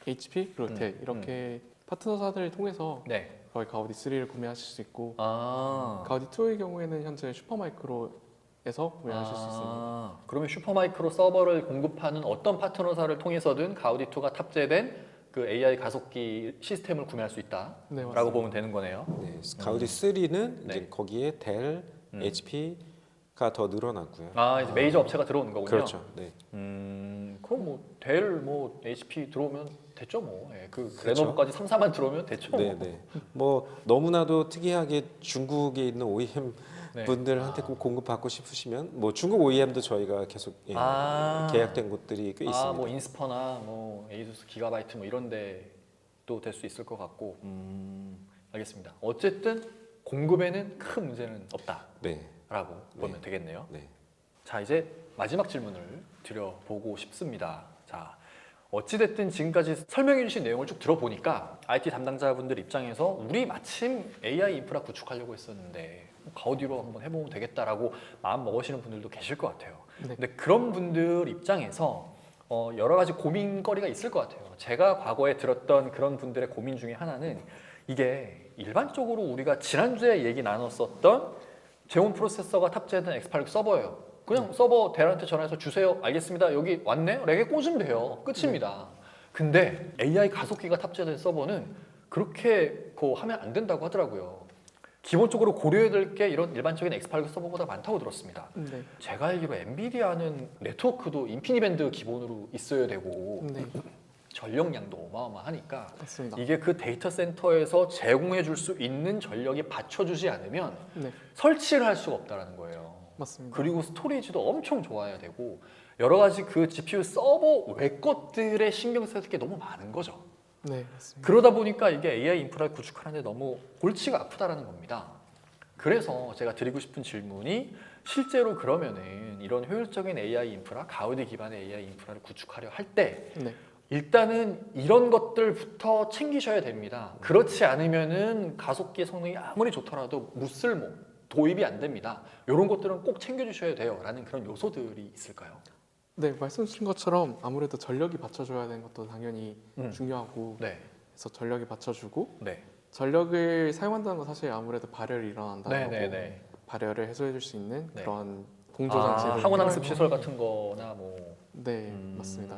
HP, 그리고 델 이렇게 파트너사들을 통해서 네. 거의 가우디 3를 구매하실 수 있고 아. 가우디 2의 경우에는 현재 슈퍼마이크로에서 구매하실 수 있습니다. 그러면 슈퍼마이크로 서버를 공급하는 어떤 파트너사를 통해서든 가우디2가 탑재된 그 AI 가속기 시스템을 구매할 수 있다라고 네, 맞습니다. 보면 되는 거네요. 네, 가우디 3는 네. 이제 거기에 델, HP가 더 늘어났고요. 아, 이제 메이저 업체가 들어오는 거군요. 그렇죠. 네. 그럼 뭐 델, 뭐 HP 들어오면 됐죠 뭐. 예, 그 그렇죠. 레노버까지 3, 4만 들어오면 됐죠. 네, 네. 뭐 너무나도 특이하게 중국에 있는 OEM 네. 분들한테 꼭 공급받고 싶으시면 뭐 중국 OEM도 저희가 계속 계약된 곳들이 꽤 있습니다. 뭐 인스퍼나 뭐 에이수스, 기가바이트 뭐 이런 데도 될 수 있을 것 같고. 알겠습니다. 어쨌든 공급에는 큰 문제는 없다라고 네. 보면 되겠네요. 네. 자, 이제 마지막 질문을 드려보고 싶습니다. 자, 어찌됐든 지금까지 설명해 주신 내용을 쭉 들어보니까 IT 담당자분들 입장에서 우리 마침 AI 인프라 구축하려고 했었는데 가우디로 한번 해보면 되겠다라고 마음 먹으시는 분들도 계실 것 같아요. 네. 근데 그런 분들 입장에서 여러 가지 고민거리가 있을 것 같아요. 제가 과거에 들었던 그런 분들의 고민 중에 하나는 이게 일반적으로 우리가 지난주에 얘기 나눴었던 제온 프로세서가 탑재된 X86 서버예요. 그냥 서버 델한테 전화해서 주세요. 알겠습니다. 여기 왔네? 렉에 꽂으면 돼요. 끝입니다. 근데 AI 가속기가 탑재된 서버는 그렇게 하면 안 된다고 하더라고요. 기본적으로 고려해야 될 게 이런 일반적인 X86 서버보다 많다고 들었습니다. 네. 제가 알기로 엔비디아는 네트워크도 인피니밴드 기본으로 있어야 되고 네. 전력량도 어마어마하니까 맞습니다. 이게 그 데이터 센터에서 제공해 줄 수 있는 전력이 받쳐주지 않으면 네. 설치를 할 수가 없다는 거예요. 맞습니다. 그리고 스토리지도 엄청 좋아야 되고 여러 가지 그 GPU 서버 외 것들에 신경 쓸 게 너무 많은 거죠. 네, 맞습니다. 그러다 보니까 이게 AI 인프라를 구축하는데 너무 골치가 아프다라는 겁니다. 그래서 제가 드리고 싶은 질문이 실제로 그러면은 이런 효율적인 AI 인프라, 가우디 기반의 AI 인프라를 구축하려 할 때 네. 일단은 이런 것들부터 챙기셔야 됩니다. 그렇지 않으면은 가속기 성능이 아무리 좋더라도 무쓸모, 도입이 안 됩니다. 이런 것들은 꼭 챙겨주셔야 돼요라는 그런 요소들이 있을까요? 네, 말씀 주신 것처럼 아무래도 전력이 받쳐줘야 되는 것도 당연히 중요하고 네, 그래서 전력이 받쳐주고 네, 전력을 사용한다는 건 사실 아무래도 발열이 일어난다는 네, 거고 네, 네. 발열을 해소해 줄 수 있는 네. 그런 공조 장치를 항원항습 시설 같은 거나 뭐 네, 맞습니다.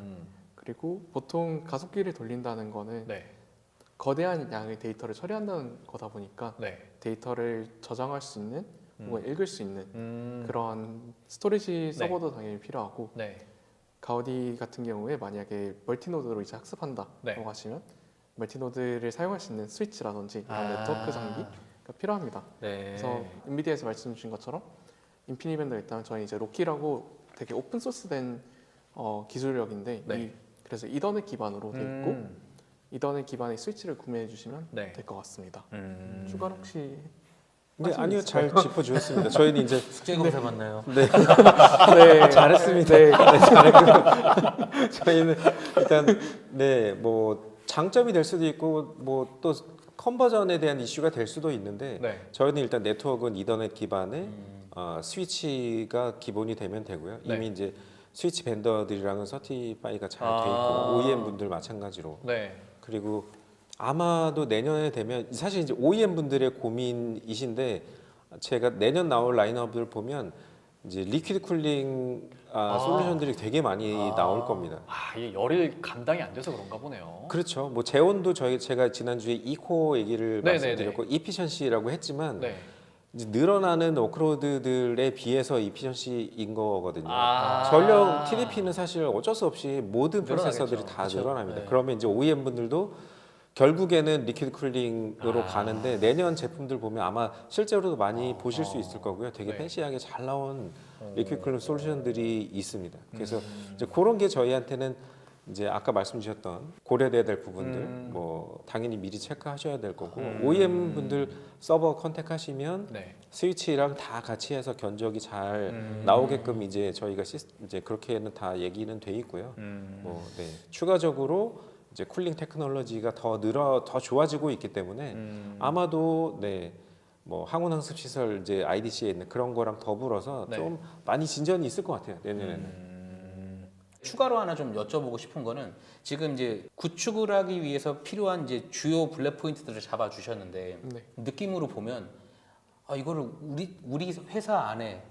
그리고 보통 가속기를 돌린다는 거는 네, 거대한 양의 데이터를 처리한다는 거다 보니까 네. 데이터를 저장할 수 있는 혹은 읽을 수 있는 그런 그런 스토리지 서버도 당연히 필요하고 네, 가우디 같은 경우에 만약에 멀티노드로 이제 학습한다고 네. 하시면 멀티노드를 사용할 수 있는 스위치라든지 이런 네트워크 장비가 필요합니다. 네. 그래서 인비디아에서 말씀 주신 것처럼 인피니밴드가 있다면 저희 이제 로키라고 되게 오픈 소스된 기술력인데 네. 그래서 이더넷 기반으로 돼 있고 이더넷 기반의 스위치를 구매해 주시면 네. 될 것 같습니다. 추가로 혹시 네, 말씀 아니요, 있을까요? 잘 짚어주셨습니다. 저희는 이제 숙제 검사 맞나요? 네, 네, 잘했습니다. 네. 네, 잘했고요. 저희는 일단 뭐 장점이 될 수도 있고 뭐 또 컨버전에 대한 이슈가 될 수도 있는데 네. 저희는 일단 네트워크는 이더넷 기반의 스위치가 기본이 되면 되고요. 네. 이미 이제 스위치 벤더들이랑은 서티파이가 잘 돼 있고 아. OEM 분들 마찬가지로 네. 그리고 아마도 내년에 되면 사실 이제 OEM 분들의 고민이신데 제가 내년 나올 라인업을 보면 이제 리퀴드 쿨링 솔루션들이 되게 많이 나올 겁니다. 이게 열이 감당이 안 돼서 그런가 보네요. 그렇죠. 뭐 제온도 제가 지난주에 이코 얘기를 네네네. 말씀드렸고 이피션시라고 했지만 네. 이제 늘어나는 워크로드들에 비해서 이피션시인 거거든요. 아. 전력 TDP는 사실 어쩔 수 없이 모든 프로세서들이 늘어나겠죠. 다 그쵸. 늘어납니다. 네. 그러면 이제 OEM 분들도 결국에는 리퀴드 쿨링으로 가는데 내년 제품들 보면 아마 실제로도 많이 보실 수 있을 거고요. 되게 네. 팬시하게 잘 나온 리퀴드 쿨링 솔루션들이 있습니다. 그래서 이제 그런 게 저희한테는 이제 아까 말씀 주셨던 고려돼야 될 부분들 뭐 당연히 미리 체크하셔야 될 거고 OEM 분들 서버 컨택하시면 네. 스위치랑 다 같이 해서 견적이 잘 나오게끔 이제 저희가 이제 그렇게는 다 얘기는 돼 있고요. 뭐 네. 추가적으로 이제 쿨링 테크놀로지가 더 좋아지고 있기 때문에 아마도 네. 뭐 항온항습 시설 이제 IDC에 있는 그런 거랑 더불어서 네. 좀 많이 진전이 있을 것 같아요. 내년에는. 추가로 하나 좀 여쭤보고 싶은 거는 지금 이제 구축을 하기 위해서 필요한 이제 주요 블랙 포인트들을 잡아 주셨는데 네. 느낌으로 보면 아 이거를 우리 회사 안에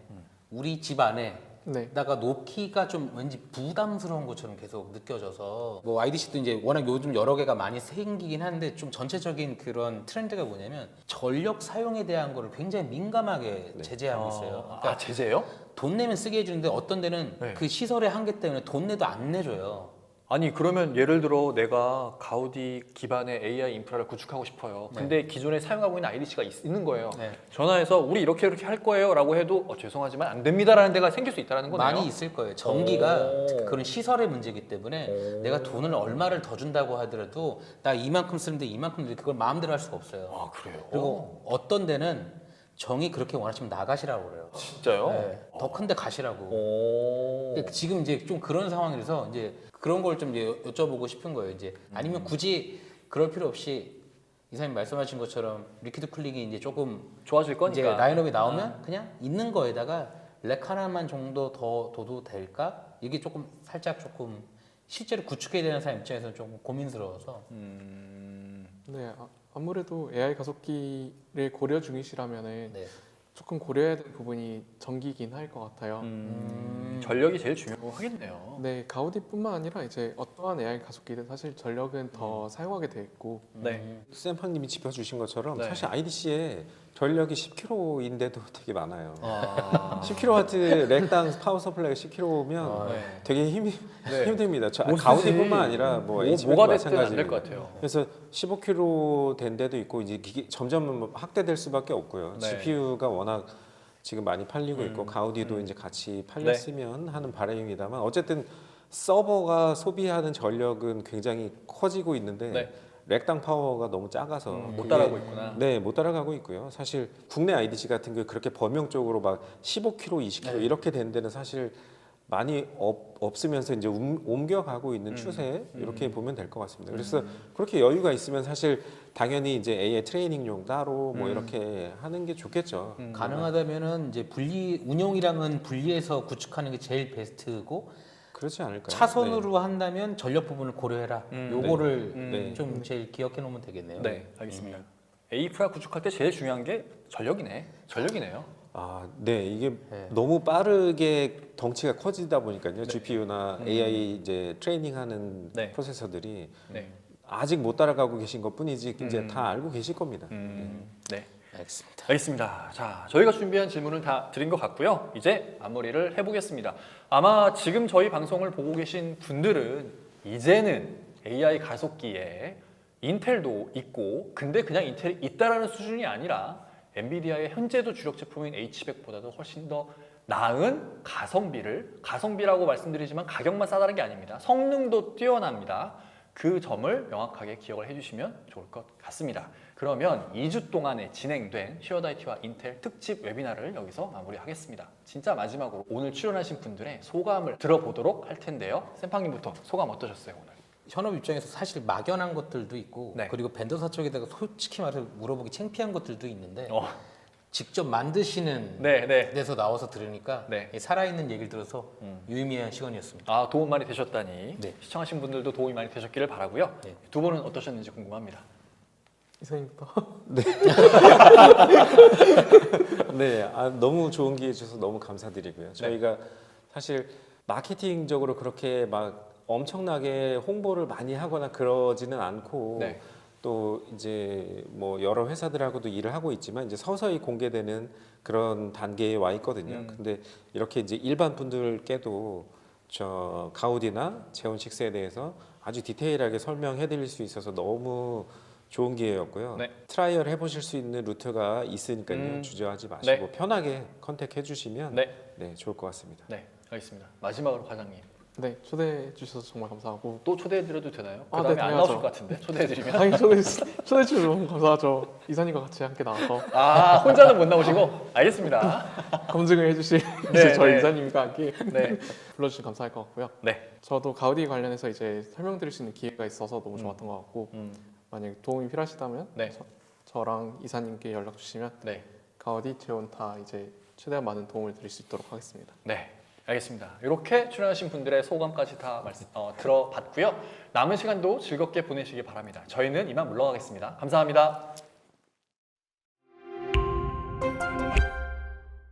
우리 집 안에 네. 다가 놓기가 좀 왠지 부담스러운 것처럼 계속 느껴져서 뭐 IDC도 이제 워낙 요즘 여러 개가 많이 생기긴 한데 좀 전체적인 그런 트렌드가 뭐냐면 전력 사용에 대한 거를 굉장히 민감하게 제재하고 있어요. 그러니까 제재요? 돈 내면 쓰게 해주는데 어떤 데는 네. 그 시설의 한계 때문에 돈 내도 안 내줘요. 아니 그러면 예를 들어 내가 가우디 기반의 AI 인프라를 구축하고 싶어요. 근데 기존에 사용하고 있는 IDC가 있는 거예요. 네. 전화해서 우리 이렇게 할 거예요라고 해도 죄송하지만 안 됩니다라는 데가 생길 수 있다는 거네요. 많이 있을 거예요. 전기가 오. 그런 시설의 문제이기 때문에 내가 돈을 얼마를 더 준다고 하더라도 나 이만큼 쓰는데 이만큼 드는데 그걸 마음대로 할 수가 없어요. 아 그래요? 그리고 어떤 데는 정이 그렇게 원하시면 나가시라고 그래요. 진짜요? 네, 더 큰 데 가시라고. 오. 근데 지금 이제 좀 그런 상황이라서 이제 그런 걸 좀 이제 여쭤보고 싶은 거예요. 이제 아니면 굳이 그럴 필요 없이 이사님 말씀하신 것처럼 리퀴드 쿨링이 이제 조금 좋아질 거니까. 이제 라인업이 나오면 그냥 있는 거에다가 렉 하나만 정도 더 둬도 될까? 이게 조금 살짝 조금 실제로 구축해야 되는 사람 입장에서는 좀 고민스러워서. 네, 아무래도 AI 가속기를 고려 중이시라면은 네. 조금 고려해야 될 부분이 전기긴 할 것 같아요. 전력이 제일 중요하겠네요. 네, 가우디뿐만 아니라 이제 어떠한 AI 가속기든 사실 전력은 더 사용하게 돼 있고 네. 샘팡님이 짚어주신 것처럼 네. 사실 IDC에 전력이 10kW인데도 되게 많아요. 아. 10kW 렉당 파워 서플라이가 10kW면 네. 되게 네. 힘듭니다. 못 쓰지. 가우디뿐만 아니라 뭐 HB도 뭐가 됐든 안 될 마찬가지입니다. 것 같아요. 그래서 15kW 된 데도 있고 이제 점점 확대될 수밖에 없고요. 네. GPU가 워낙 지금 많이 팔리고 있고 가우디도 이제 같이 팔렸으면 하는 바람입니다만 어쨌든 서버가 소비하는 전력은 굉장히 커지고 있는데 네. 렉당 파워가 너무 작아서 못 그게- 따라가고 있구나. 네, 못 따라가고 있고요. 사실 국내 IDC 같은 게 그렇게 범용적으로 막 15kg, 20kg 이렇게 된 데는 사실 많이 없으면서 이제 옮겨가고 있는 추세 이렇게 보면 될 것 같습니다. 그래서 그렇게 여유가 있으면 사실 당연히 이제 AI 트레이닝용 따로 뭐 이렇게 하는 게 좋겠죠. 가능하다면은 이제 운용이랑은 분리해서 구축하는 게 제일 베스트고 그렇지 않을까요? 차선으로 한다면 전력 부분을 고려해라. 요거를 네. 좀 제일 기억해 놓으면 되겠네요. 네, 알겠습니다. A프라 구축할 때 제일 중요한 게 전력이네요. 네, 이게 네. 너무 빠르게 덩치가 커지다 보니까요. GPU나 AI 이제 트레이닝하는 네. 프로세서들이 네. 아직 못 따라가고 계신 것뿐이지 이제 다 알고 계실 겁니다. 네. 알겠습니다. 알겠습니다. 자, 저희가 준비한 질문을 다 드린 것 같고요. 이제 마무리를 해보겠습니다. 아마 지금 저희 방송을 보고 계신 분들은 이제는 AI 가속기에 인텔도 있고, 근데 그냥 인텔이 있다라는 수준이 아니라 엔비디아의 현재도 주력 제품인 H100보다도 훨씬 더 나은 가성비라고 말씀드리지만 가격만 싸다는 게 아닙니다. 성능도 뛰어납니다. 그 점을 명확하게 기억을 해주시면 좋을 것 같습니다. 그러면 2주 동안에 진행된 슈어다이티와 인텔 특집 웨비나를 여기서 마무리하겠습니다. 진짜 마지막으로 오늘 출연하신 분들의 소감을 들어보도록 할 텐데요. 샘팡님부터 소감 어떠셨어요 오늘? 현업 입장에서 사실 막연한 것들도 있고 네. 그리고 벤더사 쪽에다가 솔직히 말해서 물어보기 창피한 것들도 있는데 어. 직접 만드시는 네. 데서 나와서 들으니까 네. 이 살아있는 얘기를 들어서 유의미한 시간이었습니다. 도움 많이 되셨다니 네. 시청하신 분들도 도움이 많이 되셨기를 바라고요. 네. 두 분은 어떠셨는지 궁금합니다. 이사님부터. 네, 너무 좋은 기회 주셔서 너무 감사드리고요. 저희가 사실 마케팅적으로 그렇게 막 엄청나게 홍보를 많이 하거나 그러지는 않고 네. 또 이제 뭐 여러 회사들하고도 일을 하고 있지만 이제 서서히 공개되는 그런 단계에 와 있거든요. 근데 이렇게 이제 일반 분들께도 저 가우디나 제온6에 대해서 아주 디테일하게 설명해 드릴 수 있어서 너무 좋은 기회였고요. 네. 트라이얼 해보실 수 있는 루트가 있으니까요. 주저하지 마시고 편하게 컨택해 주시면 네. 네, 좋을 것 같습니다. 네, 알겠습니다. 마지막으로 과장님. 네, 초대해 주셔서 정말 감사하고 또 초대해드려도 되나요? 그 아, 다음에 네, 안 당연하죠. 나오실 것 같은데 초대해드리면. 당연히 초대해 주셔서 너무 감사하죠. 이사님과 같이 함께 나와서 아, 혼자는 못 나오시고 알겠습니다. 검증을 해주실 네, 저희 네. 이사님과 함께 네, 불러주시면 감사할 것 같고요. 네. 저도 가우디 관련해서 이제 설명드릴 수 있는 기회가 있어서 너무 좋았던 것 같고 만약에 도움이 필요하시다면 네. 저랑 이사님께 연락 주시면 네, 가우디 재원 다 이제 최대한 많은 도움을 드릴 수 있도록 하겠습니다. 네. 알겠습니다. 이렇게 출연하신 분들의 소감까지 다 들어봤고요. 남은 시간도 즐겁게 보내시기 바랍니다. 저희는 이만 물러가겠습니다. 감사합니다.